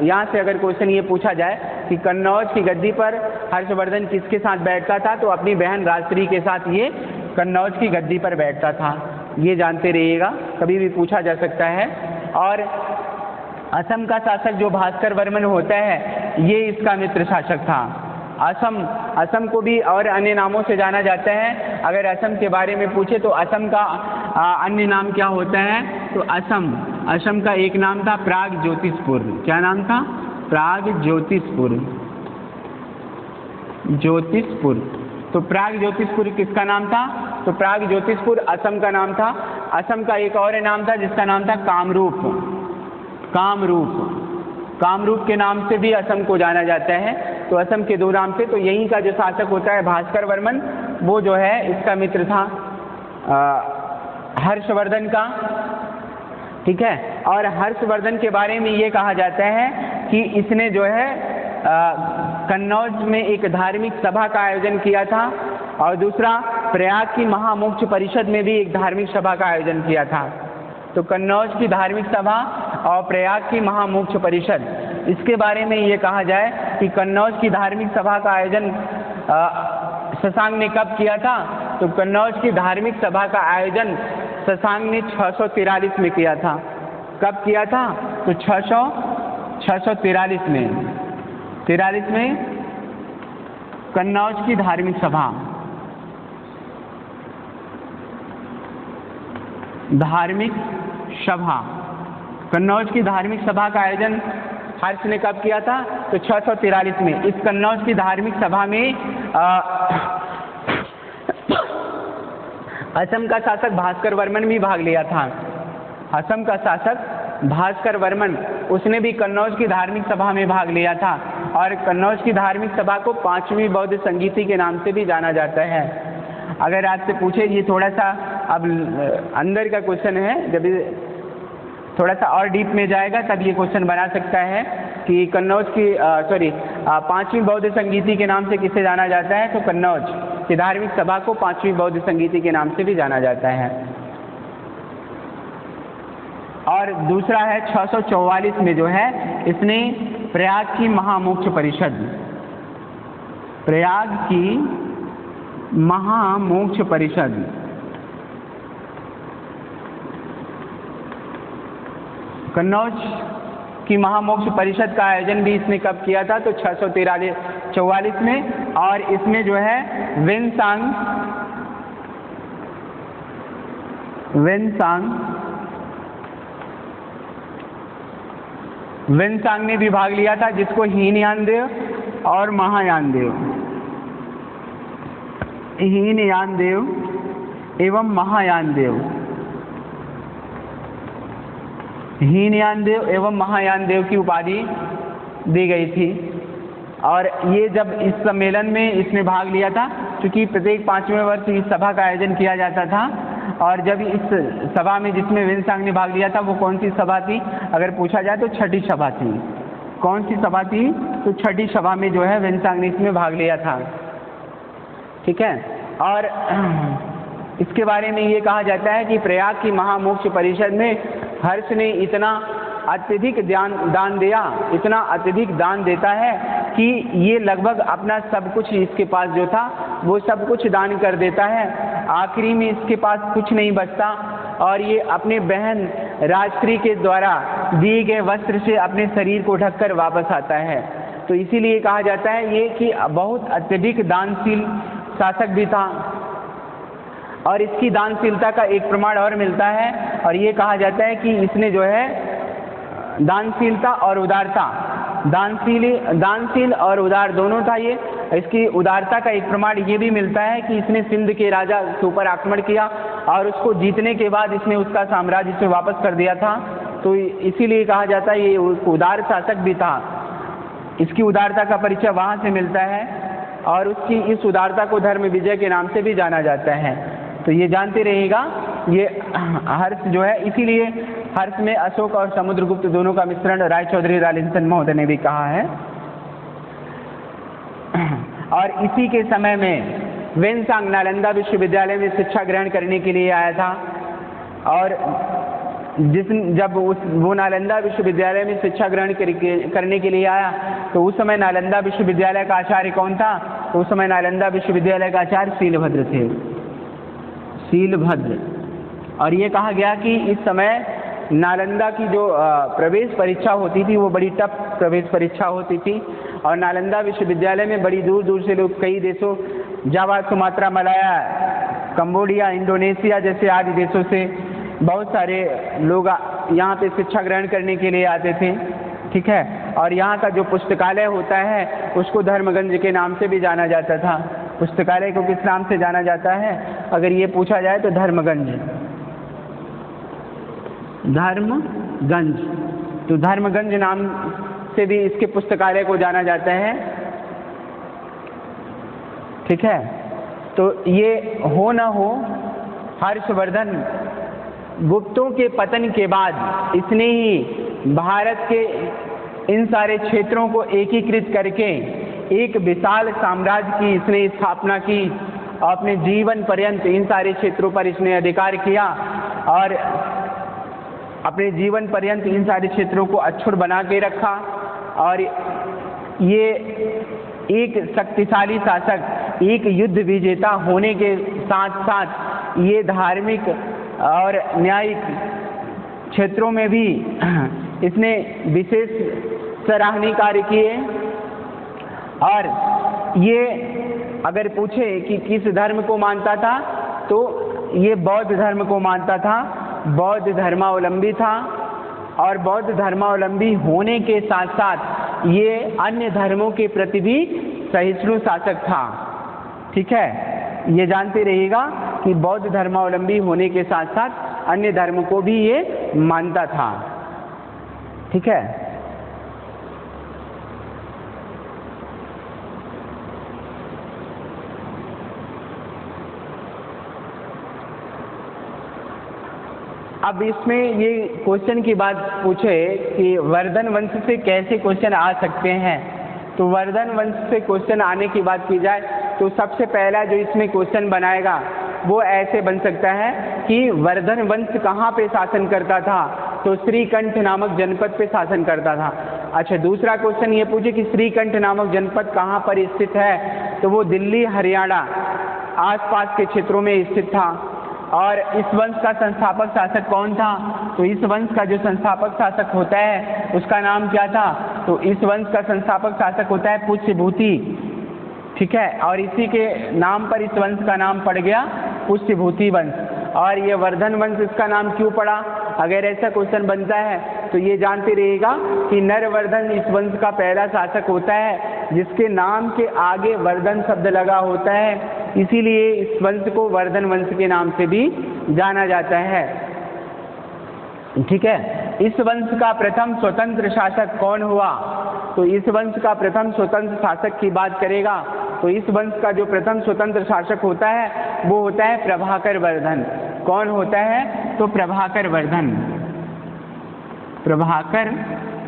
यहाँ से अगर क्वेश्चन ये पूछा जाए कि कन्नौज की गद्दी पर हर्षवर्धन किसके साथ बैठता था, तो अपनी बहन राजश्री के साथ ये कन्नौज की गद्दी पर बैठता था। ये जानते रहिएगा, कभी भी पूछा जा सकता है। और असम का शासक जो भास्कर वर्मन होता है, ये इसका मित्र शासक था। असम को भी और अन्य नामों से जाना जाता है। अगर असम के बारे में पूछे तो असम का अन्य नाम क्या होता है, तो असम का एक नाम था प्रागज्योतिषपुर। क्या नाम था? प्रागज्योतिषपुर। तो प्रागज्योतिषपुर किसका नाम था? तो प्रागज्योतिषपुर असम का नाम था। असम का एक और नाम था जिसका नाम था कामरूप के नाम से भी असम को जाना जाता है। तो असम के दो नाम से। तो यहीं का जो शासक होता है भास्कर वर्मन, वो जो है इसका मित्र था हर्षवर्धन का। ठीक है, और हर्षवर्धन के बारे में ये कहा जाता है कि इसने जो है कन्नौज में एक धार्मिक सभा का आयोजन किया था और दूसरा प्रयाग की महामोक्ष परिषद में भी एक धार्मिक सभा का आयोजन किया था। तो कन्नौज की धार्मिक सभा और प्रयाग की महामोक्ष परिषद, इसके बारे में ये कहा जाए कि कन्नौज की धार्मिक सभा का आयोजन शशांक ने कब किया था? तो कन्नौज की धार्मिक सभा का आयोजन शशांक ने 643 में किया था। कब किया था? तो 643 में कन्नौज की धार्मिक सभा, कन्नौज की धार्मिक सभा का आयोजन हर्ष ने कब किया था? तो 643 में। इस कन्नौज की धार्मिक सभा में असम का शासक भास्कर वर्मन भी भाग लिया था। असम का शासक भास्कर वर्मन, उसने भी कन्नौज की धार्मिक सभा में भाग लिया था। और कन्नौज की धार्मिक सभा को 5वीं बौद्ध संगीति के नाम से भी जाना जाता है। अगर आपसे पूछे, ये थोड़ा सा अब अंदर का क्वेश्चन है, जब थोड़ा सा और डीप में जाएगा तब ये क्वेश्चन बना सकता है कि कन्नौज की 5वीं बौद्ध संगीति के नाम से किसे जाना जाता है? तो कन्नौज की धार्मिक सभा को 5वीं बौद्ध संगीति के नाम से भी जाना जाता है। और दूसरा है 644 में जो है, इसने प्रयाग की महामोक्ष परिषद, प्रयाग की महामोक्ष परिषद, कन्नौज की महामोक्ष परिषद का आयोजन भी इसने कब किया था? तो 644 में। और इसमें जो है वेनसांग ने भी भाग लिया था, जिसको हीनयान देव और महायान देव, हीनयान देव एवं महायान देव, हीनयान देव एवं महायान देव की उपाधि दी गई थी। और ये जब इस सम्मेलन में इसने भाग लिया था, क्योंकि प्रत्येक 5वें वर्ष इस सभा का आयोजन किया जाता था। और जब इस सभा में जिसमें वेनसांग ने भाग लिया था, वो कौन सी सभा थी? अगर पूछा जाए तो छठी सभा थी। कौन सी सभा थी? तो छठी सभा में जो है वेनसांग ने इसमें भाग लिया था। ठीक है। और इसके बारे में ये कहा जाता है कि प्रयाग की महामोक्ष परिषद में हर्ष ने इतना अत्यधिक दान दिया, इतना अत्यधिक दान देता है कि ये लगभग अपना सब कुछ इसके पास जो था वो सब कुछ दान कर देता है। आखिरी में इसके पास कुछ नहीं बचता और ये अपने बहन राजश्री के द्वारा दिए गए वस्त्र से अपने शरीर को ढककर वापस आता है। तो इसीलिए कहा जाता है ये कि बहुत अत्यधिक दानशील शासक भी था। और इसकी दानशीलता का एक प्रमाण और मिलता है, और ये कहा जाता है कि इसने जो है दानशीलता और उदारता, दानशील और उदार दोनों था ये। इसकी उदारता का एक प्रमाण ये भी मिलता है कि इसने सिंध के राजा के ऊपर आक्रमण किया और उसको जीतने के बाद इसने उसका साम्राज्य से वापस कर दिया था। तो इसीलिए कहा जाता है ये उदार शासक भी था। इसकी उदारता का परिचय वहाँ से मिलता है और उसकी इस उदारता को धर्म विजय के नाम से भी जाना जाता है। तो ये जानते रहिएगा, ये हर्ष जो है, इसीलिए हर्ष में अशोक और समुद्रगुप्त दोनों का मिश्रण राय चौधरी रालिंसन महोदय ने भी कहा है। और इसी के समय में वेनसांग नालंदा विश्वविद्यालय में शिक्षा ग्रहण करने के लिए आया था। और जब वो नालंदा विश्वविद्यालय में शिक्षा ग्रहण करने के लिए आया तो उस समय नालंदा विश्वविद्यालय का आचार्य कौन था? तो उस समय नालंदा विश्वविद्यालय का आचार्य शीलभद्र थे, शीलभद्र। और ये कहा गया कि इस समय नालंदा की जो प्रवेश परीक्षा होती थी वो बड़ी टफ प्रवेश परीक्षा होती थी। और नालंदा विश्वविद्यालय में बड़ी दूर दूर से लोग, कई देशों, जावा, सुमात्रा, मलाया, कंबोडिया, इंडोनेशिया जैसे आदि देशों से बहुत सारे लोग यहाँ पे शिक्षा ग्रहण करने के लिए आते थे। ठीक है। और यहाँ का जो पुस्तकालय होता है उसको धर्मगंज के नाम से भी जाना जाता था। पुस्तकालय को किस नाम से जाना जाता है अगर ये पूछा जाए तो धर्मगंज, धर्मगंज। तो धर्मगंज नाम से भी इसके पुस्तकालय को जाना जाता है। ठीक है। तो ये हो न हो, हर्षवर्धन गुप्तों के पतन के बाद इसने ही भारत के इन सारे क्षेत्रों को एकीकृत करके एक विशाल साम्राज्य की इसने स्थापना की। अपने जीवन पर्यंत इन सारे क्षेत्रों पर इसने अधिकार किया और अपने जीवन पर्यंत इन सारे क्षेत्रों को अक्षुण्ण बना के रखा और ये एक शक्तिशाली शासक, एक युद्ध विजेता होने के साथ साथ ये धार्मिक और न्यायिक क्षेत्रों में भी इसने विशेष सराहनीय कार्य किए। और ये अगर पूछे कि किस धर्म को मानता था तो ये बौद्ध धर्म को मानता था, बौद्ध धर्मावलंबी था। और बौद्ध धर्मावलंबी होने के साथ साथ ये अन्य धर्मों के प्रति भी सहिष्णु शासक था। ठीक है, ये जानते रहिएगा कि बौद्ध धर्मावलंबी होने के साथ साथ अन्य धर्म को भी ये मानता था। ठीक है, अब इसमें ये क्वेश्चन की बात पूछे कि वर्धन वंश से कैसे क्वेश्चन आ सकते हैं, तो वर्धन वंश से क्वेश्चन आने की बात की जाए तो सबसे पहला जो इसमें क्वेश्चन बनाएगा वो ऐसे बन सकता है कि वर्धन वंश कहाँ पे शासन करता था, तो श्रीकंठ नामक जनपद पे शासन करता था। अच्छा, दूसरा क्वेश्चन ये पूछे कि श्रीकंठ नामक जनपद कहाँ पर स्थित है, तो वो दिल्ली हरियाणा आसपास के क्षेत्रों में स्थित था। और इस वंश का संस्थापक शासक कौन था, तो इस वंश का जो संस्थापक शासक होता है उसका नाम क्या था, तो इस वंश का संस्थापक शासक होता है पुष्यभूति। ठीक है, और इसी के नाम पर इस वंश का नाम पड़ गया पुष्यभूति वंश। और ये वर्धन वंश इसका नाम क्यों पड़ा, अगर ऐसा क्वेश्चन बनता है तो ये जानते रहिएगा कि नरवर्धन इस वंश का पहला शासक होता है जिसके नाम के आगे वर्धन शब्द लगा होता है, इसीलिए इस वंश को वर्धन वंश के नाम से भी जाना जाता है। ठीक है, इस वंश का प्रथम स्वतंत्र शासक कौन हुआ, तो इस वंश का प्रथम स्वतंत्र शासक की बात करेगा तो इस वंश का जो प्रथम स्वतंत्र शासक होता है वो होता है प्रभाकर वर्धन। कौन होता है, तो प्रभाकर वर्धन। प्रभाकर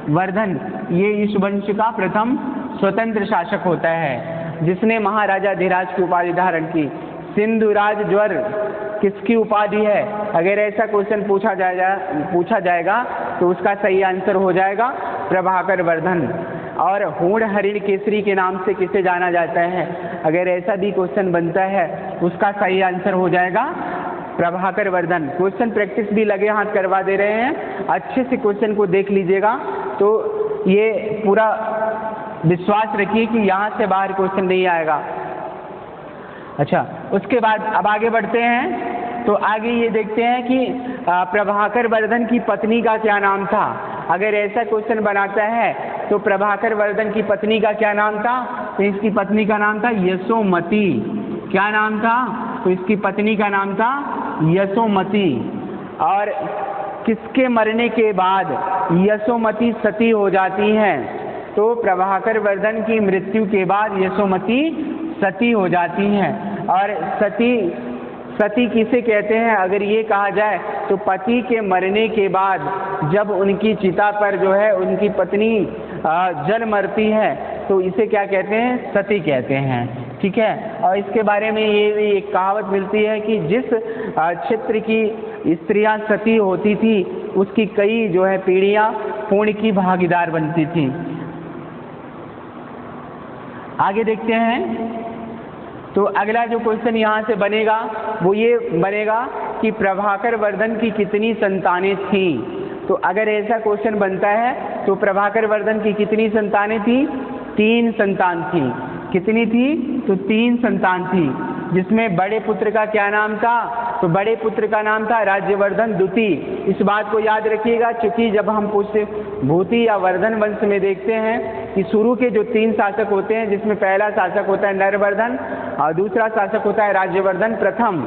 वर्धन ये इस वंश का प्रथम स्वतंत्र शासक होता है जिसने महाराजा धीराज की उपाधि धारण की। सिंधुराज ज्वर किसकी उपाधि है, अगर ऐसा क्वेश्चन पूछा जाएगा तो उसका सही आंसर हो जाएगा प्रभाकर वर्धन। और होड़ हरिण केसरी के नाम से किसे जाना जाता है, अगर ऐसा भी क्वेश्चन बनता है उसका सही आंसर हो जाएगा प्रभाकर वर्धन। क्वेश्चन प्रैक्टिस भी लगे हाथ करवा दे रहे हैं, अच्छे से क्वेश्चन को देख लीजिएगा तो ये पूरा विश्वास रखिए कि यहाँ से बाहर क्वेश्चन नहीं आएगा। अच्छा, उसके बाद अब आगे बढ़ते हैं तो आगे ये देखते हैं कि प्रभाकर वर्धन की पत्नी का क्या नाम था। अगर ऐसा क्वेश्चन बनाता है तो प्रभाकर वर्धन की पत्नी का क्या नाम था, तो इसकी पत्नी का नाम था यशोमती। क्या नाम था, तो इसकी पत्नी का नाम था यशोमती। और किसके मरने के बाद यशोमती सती हो जाती हैं, तो प्रभाकर वर्धन की मृत्यु के बाद यशोमती सती हो जाती हैं। और सती किसे कहते हैं, अगर ये कहा जाए तो पति के मरने के बाद जब उनकी चिता पर जो है उनकी पत्नी जल मरती है तो इसे क्या कहते हैं, सती कहते हैं। ठीक है, और इसके बारे में ये भी एक कहावत मिलती है कि जिस क्षेत्र की स्त्रियां सती होती थी उसकी कई जो है पीढ़ियां पुण्य की भागीदार बनती थी। आगे देखते हैं तो अगला जो क्वेश्चन यहाँ से बनेगा वो ये बनेगा कि प्रभाकर वर्धन की कितनी संतानें थी। तो अगर ऐसा क्वेश्चन बनता है तो प्रभाकर वर्धन की कितनी संतानें थी, 3 संतान थी। कितनी थी, तो 3 संतान थी, जिसमें बड़े पुत्र का क्या नाम था, तो बड़े पुत्र का नाम था राज्यवर्धन द्वितीय। इस बात को याद रखिएगा क्योंकि जब हम पुष्यभूति या वर्धन वंश में देखते हैं कि शुरू के जो 3 शासक होते हैं जिसमें पहला शासक होता है नरवर्धन और दूसरा शासक होता है राज्यवर्धन प्रथम,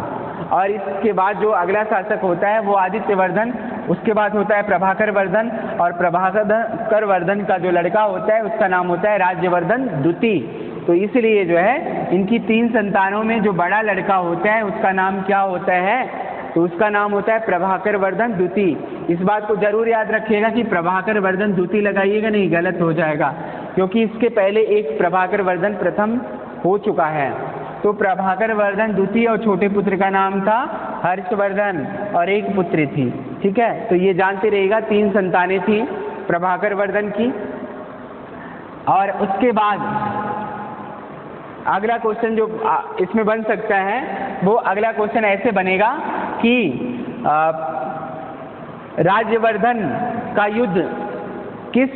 और इसके बाद जो अगला शासक होता है वो आदित्यवर्धन, उसके बाद होता है प्रभाकर वर्धन, और प्रभाकर वर्धन का जो लड़का होता है उसका नाम होता है राज्यवर्धन द्वितीय। तो इसलिए जो है इनकी 3 संतानों में जो बड़ा लड़का होता है उसका नाम क्या होता है, तो उसका नाम होता है प्रभाकर वर्धन द्वितीय। इस बात को जरूर याद रखिएगा कि प्रभाकर वर्धन द्वितीय लगाइएगा नहीं, गलत हो जाएगा, क्योंकि इसके पहले एक प्रभाकर वर्धन प्रथम हो चुका है। तो प्रभाकर वर्धन द्वितीय और छोटे पुत्र का नाम था हर्षवर्धन और एक पुत्री थी। ठीक है, तो ये जानते रहिएगा 3 संतानें थी प्रभाकर वर्धन की। और उसके बाद अगला क्वेश्चन जो इसमें बन सकता है वो अगला क्वेश्चन ऐसे बनेगा कि राज्यवर्धन का युद्ध किस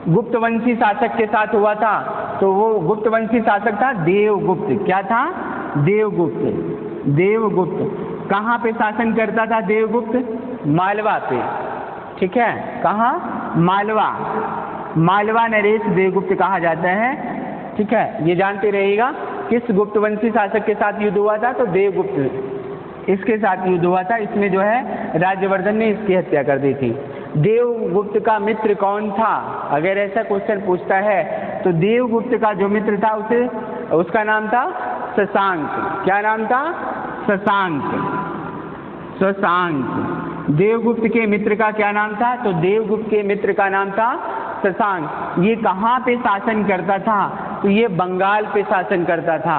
गुप्तवंशी शासक के साथ हुआ था? तो वो गुप्तवंशी शासक था देवगुप्त। क्या था? देवगुप्त। देवगुप्त कहाँ पे शासन करता था? देवगुप्त मालवा पे। ठीक है, कहाँ? मालवा। मालवा नरेश देवगुप्त कहा जाता है। ठीक है, ये जानते रहिएगा किस गुप्तवंशी शासक के साथ युद्ध हुआ था? तो देवगुप्त इसके साथ युद्ध हुआ था। इसमें जो है राज्यवर्धन ने इसकी हत्या कर दी थी। देवगुप्त का मित्र कौन था? अगर ऐसा क्वेश्चन पूछता है तो देवगुप्त का जो मित्र था उसका नाम था शशांक। क्या नाम था? शशांक। शशांक। देवगुप्त के मित्र का क्या नाम था? तो देवगुप्त के मित्र का नाम था शशांक। ये कहाँ पे शासन करता था? तो ये बंगाल पे शासन करता था।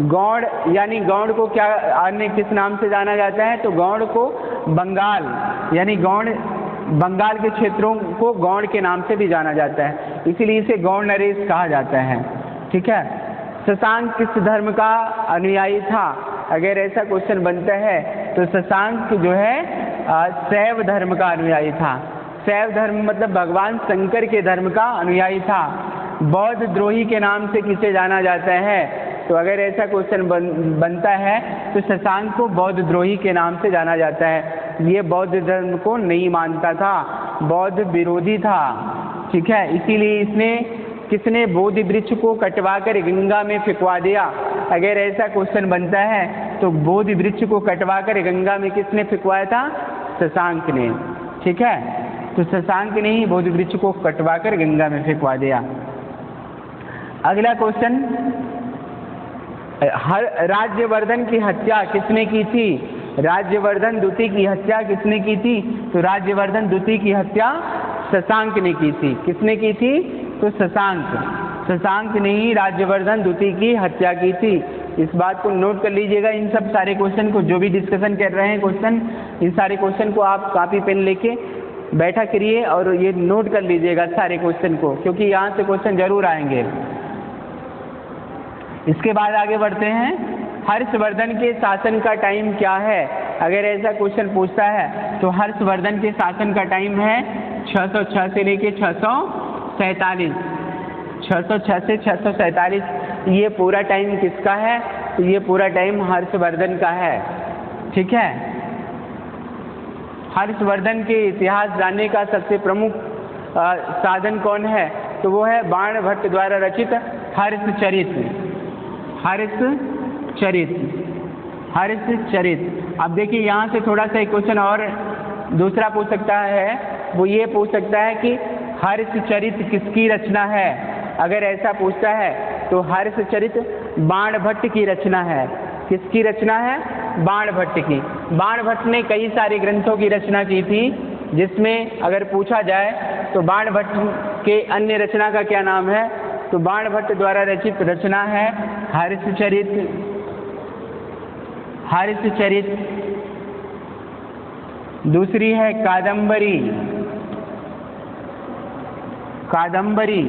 गौड़, यानी गौड़ को क्या अन्य किस नाम से जाना जाता है? तो गौड़ को बंगाल, यानी गौड़ बंगाल के क्षेत्रों को गौड़ के नाम से भी जाना जाता है, इसीलिए इसे गौड़ नरेश कहा जाता है। ठीक है, शशांक किस धर्म का अनुयायी था? अगर ऐसा क्वेश्चन बनता है तो शशांक जो है शैव धर्म का अनुयायी था। शैव धर्म मतलब भगवान शंकर के धर्म का अनुयायी था। बौद्ध द्रोही के नाम से किसे जाना जाता है? तो अगर ऐसा क्वेश्चन बनता है तो शशांक को बौद्ध द्रोही के नाम से जाना जाता है। ये बौद्ध धर्म को नहीं मानता था, बौद्ध विरोधी था। ठीक है, इसीलिए इसने किसने बोधि वृक्ष को कटवाकर गंगा में फेंकवा दिया? अगर ऐसा क्वेश्चन बनता है तो बोधि वृक्ष को कटवाकर गंगा में किसने फेंकवाया था? शशांक ने। ठीक है, तो शशांक ने ही बोधि वृक्ष को कटवाकर गंगा में फेंकवा दिया। अगला क्वेश्चन, राज्यवर्धन की हत्या किसने की थी? राज्यवर्धन द्वितीय की हत्या किसने की थी? तो राज्यवर्धन द्वितीय की हत्या शशांक ने की थी। किसने की थी? तो शशांक। शशांक ने ही राज्यवर्धन द्वितीय की हत्या की थी। इस बात को नोट कर लीजिएगा। इन सब सारे क्वेश्चन को जो भी डिस्कशन कर रहे हैं क्वेश्चन, इन सारे क्वेश्चन को आप कॉपी पेन लेके बैठा करिए और ये नोट कर लीजिएगा सारे क्वेश्चन को, क्योंकि यहाँ से क्वेश्चन जरूर आएंगे। इसके बाद आगे बढ़ते हैं। हर्षवर्धन के शासन का टाइम क्या है? अगर ऐसा क्वेश्चन पूछता है तो हर्षवर्धन के शासन का टाइम है 606 से लेके 647। 606 से 647 ये पूरा टाइम किसका है? तो ये पूरा टाइम हर्षवर्धन का है। ठीक है, हर्षवर्धन के इतिहास जानने का सबसे प्रमुख साधन कौन है? तो वो है बाणभट्ट द्वारा रचित हर्षचरित। हर्षचरित। हर्षचरित। अब देखिए यहाँ से थोड़ा सा एक क्वेश्चन और दूसरा पूछ सकता है, वो ये पूछ सकता है कि हर्षचरित किसकी रचना है? अगर ऐसा पूछता है तो हर्षचरित बाणभट्ट की रचना है। किसकी रचना है? बाणभट्ट की। बाणभट्ट ने कई सारे ग्रंथों की रचना की थी, जिसमें अगर पूछा जाए तो बाणभट्ट के अन्य रचना का क्या नाम है? तो बाणभट्ट द्वारा रचित रचना है हर्षचरित। हर्षचरित। दूसरी है कादंबरी। कादंबरी,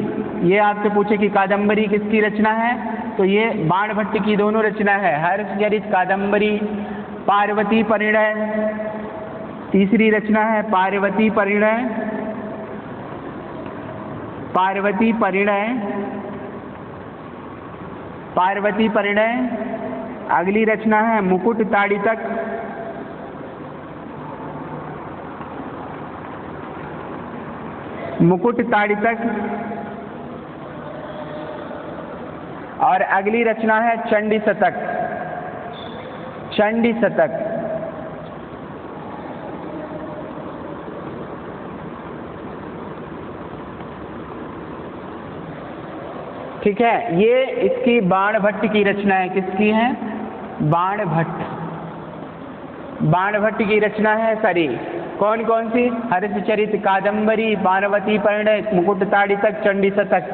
ये आपसे पूछे कि कादंबरी किसकी रचना है? तो ये बाणभट्ट की दोनों रचना है, हर्षचरित, कादंबरी। पार्वती परिणय तीसरी रचना है, पार्वती परिणय। पार्वती परिणय। पार्वती परिणय। अगली रचना है मुकुट ताड़ितक। मुकुट ताड़ितक। और अगली रचना है चंडी शतक। चंडी शतक। ठीक है, ये इसकी बाणभट्ट की रचना है। किसकी है? बाणभट्ट। बाणभट्ट की रचना है सारी। कौन कौन सी? हर्षचरित, कादंबरी, पार्वती परिणय, मुकुट ताड़ितक, चंडी शतक।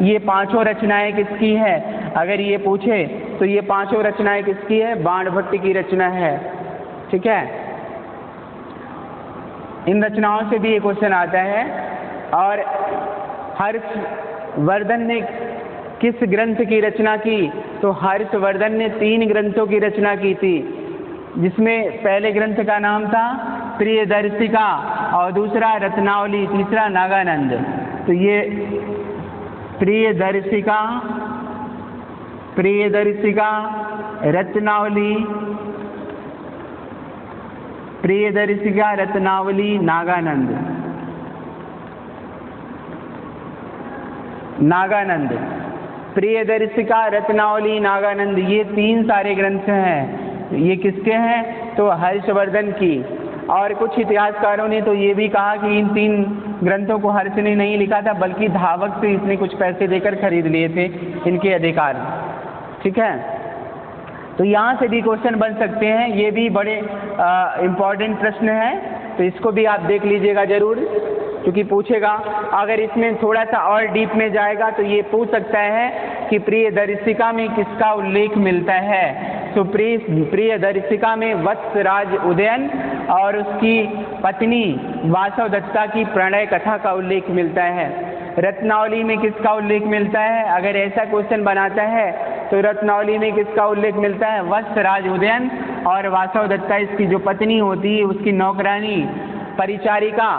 ये पांचों रचनाएं किसकी है? अगर ये पूछे तो ये पांचों रचनाएं किसकी है? बाणभट्ट की रचना है। ठीक है, इन रचनाओं से भी ये क्वेश्चन आता है। और हर्षवर्धन ने किस ग्रंथ की रचना की? तो हर्षवर्धन ने 3 ग्रंथों की रचना की थी, जिसमें पहले ग्रंथ का नाम था प्रियदर्शिका और दूसरा रत्नावली, तीसरा नागानंद। तो ये प्रियदर्शिका, रत्नावली, प्रियदर्शिका, रत्नावली, नागानंद, प्रियदर्शिका, रत्नावली, नागानंद, ये 3 सारे ग्रंथ हैं। ये किसके हैं? तो हर्षवर्धन की। और कुछ इतिहासकारों ने तो ये भी कहा कि इन 3 ग्रंथों को हर्ष ने नहीं लिखा था, बल्कि धावक से इसने कुछ पैसे देकर खरीद लिए थे इनके अधिकार। ठीक है, तो यहाँ से भी क्वेश्चन बन सकते हैं। ये भी बड़े इम्पॉर्टेंट प्रश्न है, तो इसको भी आप देख लीजिएगा जरूर, क्योंकि पूछेगा। अगर इसमें थोड़ा सा और डीप में जाएगा तो ये पूछ सकता है कि प्रियदर्शिका में किसका उल्लेख मिलता है? तो प्रियदर्शिका में वत्सराज उदयन और उसकी पत्नी वासवदत्ता की प्रणय कथा का उल्लेख मिलता है। रत्नावली में किसका उल्लेख मिलता है? अगर ऐसा क्वेश्चन बनाता है तो रत्नावली में किसका उल्लेख मिलता है? वत्सराज उदयन और वासवदत्ता, इसकी जो पत्नी होती है उसकी नौकरानी परिचारिका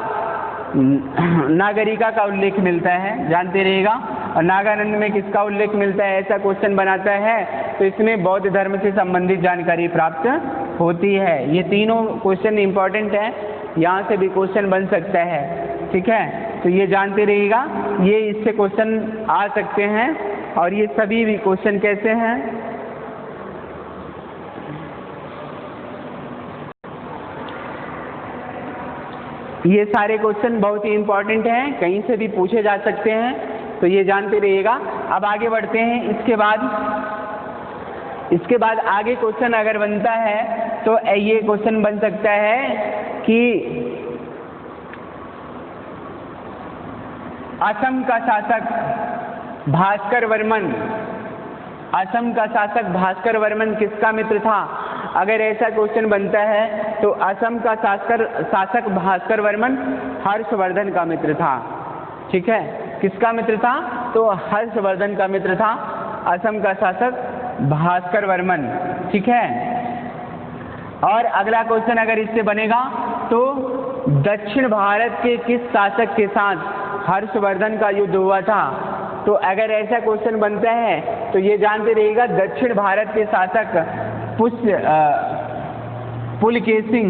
नागरिका का उल्लेख मिलता है, जानते रहिएगा। और नागानंद में किसका उल्लेख मिलता है? ऐसा क्वेश्चन बनाता है तो इसमें बौद्ध धर्म से संबंधित जानकारी प्राप्त होती है। ये तीनों क्वेश्चन इंपॉर्टेंट है, यहाँ से भी क्वेश्चन बन सकता है। ठीक है, तो ये जानते रहिएगा, ये इससे क्वेश्चन आ सकते हैं। और ये सभी भी क्वेश्चन कैसे हैं? ये सारे क्वेश्चन बहुत ही इंपॉर्टेंट हैं, कहीं से भी पूछे जा सकते हैं, तो ये जानते रहिएगा। अब आगे बढ़ते हैं। इसके बाद आगे क्वेश्चन अगर बनता है तो ये क्वेश्चन बन सकता है कि असम का शासक भास्कर वर्मन किसका मित्र था? अगर ऐसा क्वेश्चन बनता है तो असम का शासक भास्कर वर्मन हर्षवर्धन का मित्र था। ठीक है, किसका मित्र था? तो हर्षवर्धन का मित्र था असम का शासक भास्कर वर्मन। ठीक है, और अगला क्वेश्चन अगर इससे बनेगा तो दक्षिण भारत के किस शासक के साथ हर्षवर्धन का युद्ध हुआ था? तो अगर ऐसा क्वेश्चन बनता है तो ये जानते रहिएगा, दक्षिण भारत के शासक पुलकेशिन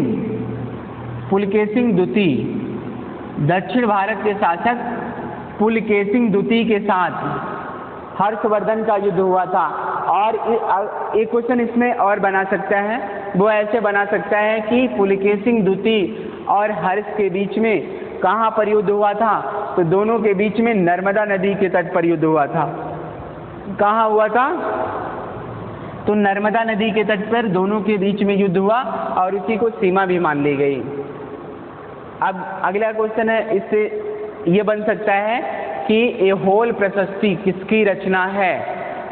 द्वितीय, दक्षिण भारत के शासक पुलकेशिन द्वितीय के साथ हर्षवर्धन का युद्ध हुआ था। और एक क्वेश्चन इसमें और बना सकता है, वो ऐसे बना सकता है कि पुलकेशिन द्वितीय और हर्ष के बीच में कहाँ पर युद्ध हुआ था? तो दोनों के बीच में नर्मदा नदी के तट पर युद्ध हुआ था। कहाँ हुआ था? तो नर्मदा नदी के तट पर दोनों के बीच में युद्ध हुआ और उसी को सीमा भी मान ली गई। अब अगला क्वेश्चन है, इससे ये बन सकता है कि ऐहोल प्रशस्ति किसकी रचना है?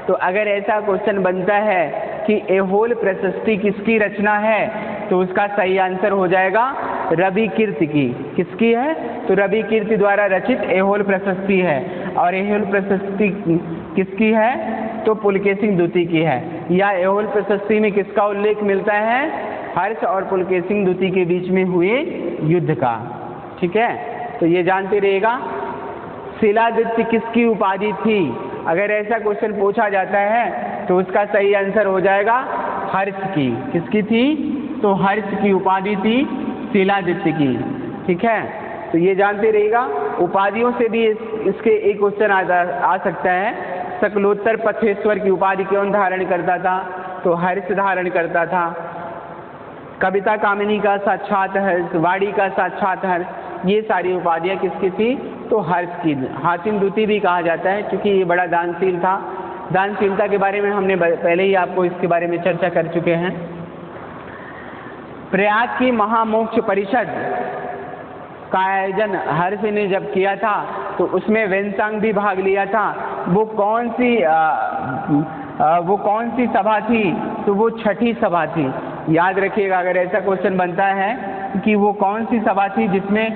तो अगर ऐसा क्वेश्चन बनता है कि ऐहोल प्रशस्ति किसकी रचना है तो उसका सही आंसर हो जाएगा रवि कीर्ति की। किसकी है? तो रवि कीर्ति द्वारा रचित ऐहोल प्रशस्ति है। और ऐहोल प्रशस्ति किसकी है? तो पुलकेशिन द्वितीय की है। या ऐहोल प्रशस्ति में किसका उल्लेख मिलता है? हर्ष और पुलकेशिन द्वितीय के बीच में हुए युद्ध का। ठीक है, तो ये जानते रहिएगा। शिलादित्य किसकी उपाधि थी? अगर ऐसा क्वेश्चन पूछा जाता है तो उसका सही आंसर हो जाएगा हर्ष की। किसकी थी? तो हर्ष की उपाधि थी शिलादित्य की। ठीक है, तो ये जानते रहिएगा। उपाधियों से भी इसके एक क्वेश्चन आ सकता है। शकलोत्तर पथेश्वर की उपाधि कौन धारण करता था? तो हर्ष धारण करता था। कविता कामिनी का साक्षात हर्ष, वाणी का साक्षात हर्ष, ये सारी उपाधियाँ किसकी थी? तो हर्ष की। हातिम द्वितीय भी कहा जाता है क्योंकि ये बड़ा दानशील था। दानशीलता के बारे में हमने पहले ही आपको इसके बारे में चर्चा कर चुके हैं। प्रयाग की महामोक्ष परिषद का आयोजन हर्ष ने जब किया था तो उसमें वेनसांग भी भाग लिया था। वो कौन सी सभा थी? तो वो छठी सभा थी। याद रखिएगा, अगर ऐसा क्वेश्चन बनता है कि वो कौन सी सभा थी जिसमें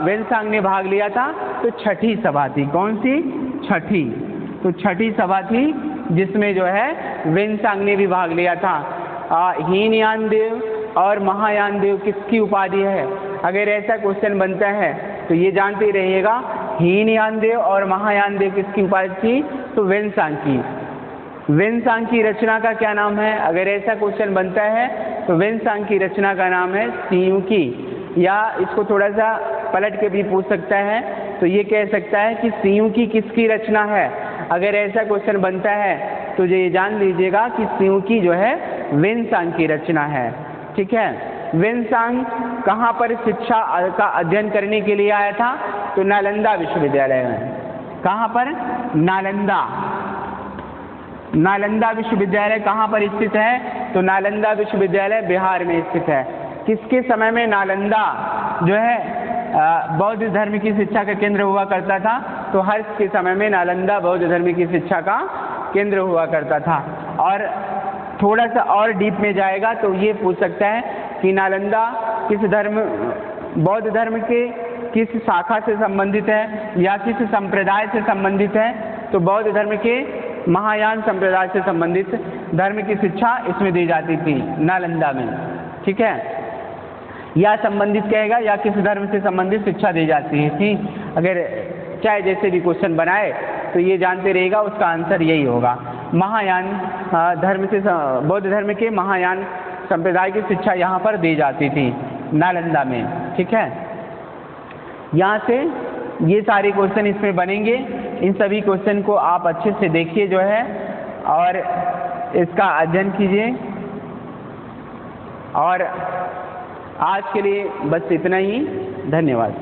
वेनसांग ने भाग लिया था, तो छठी सभा थी। कौन सी? छठी। तो छठी सभा थी जिसमें जो है वेनसांग ने भी भाग लिया था। हीनयान देव और महायान देव किसकी उपाधि है? अगर ऐसा क्वेश्चन बनता है तो ये जानते रहिएगा, हीनयान देव और महायान देव किसकी उपाधि थी? तो वेनसांग की। वेनसांग की रचना का क्या नाम है? अगर ऐसा क्वेश्चन बनता है तो वेनसांग की रचना का नाम है सियुकी, या इसको थोड़ा सा पलट के भी पूछ सकता है, तो ये कह सकता है कि सियुकी किसकी रचना है। अगर ऐसा क्वेश्चन बनता है तो ये जान लीजिएगा कि सियुकी जो है वेनसांग की रचना है। ठीक है। वेनसांग कहाँ पर शिक्षा का अध्ययन करने के लिए आया था? तो नालंदा विश्वविद्यालय में। कहाँ पर? नालंदा। नालंदा विश्वविद्यालय कहाँ पर स्थित है? तो नालंदा विश्वविद्यालय बिहार में स्थित है। किसके समय में नालंदा जो है बौद्ध धर्म की शिक्षा का केंद्र हुआ करता था? तो हर्ष के समय में नालंदा बौद्ध धर्म की शिक्षा का केंद्र हुआ करता था। और थोड़ा सा और डीप में जाएगा तो ये पूछ सकता है कि नालंदा किस धर्म, बौद्ध धर्म के किस शाखा से संबंधित है या किस संप्रदाय से संबंधित है? तो बौद्ध धर्म के महायान संप्रदाय से संबंधित धर्म की शिक्षा इसमें दी जाती थी नालंदा में। ठीक है। या संबंधित कहेगा या किस धर्म से संबंधित शिक्षा दी जाती है थी। अगर चाहे जैसे भी क्वेश्चन बनाए तो ये जानते रहेगा, उसका आंसर यही होगा। महायान धर्म से, बौद्ध धर्म के महायान संप्रदाय की शिक्षा यहाँ पर दी जाती थी नालंदा में। ठीक है। यहाँ से ये सारे क्वेश्चन इसमें बनेंगे। इन सभी क्वेश्चन को आप अच्छे से देखिए जो है, और इसका अध्ययन कीजिए। और आज के लिए बस इतना ही। धन्यवाद।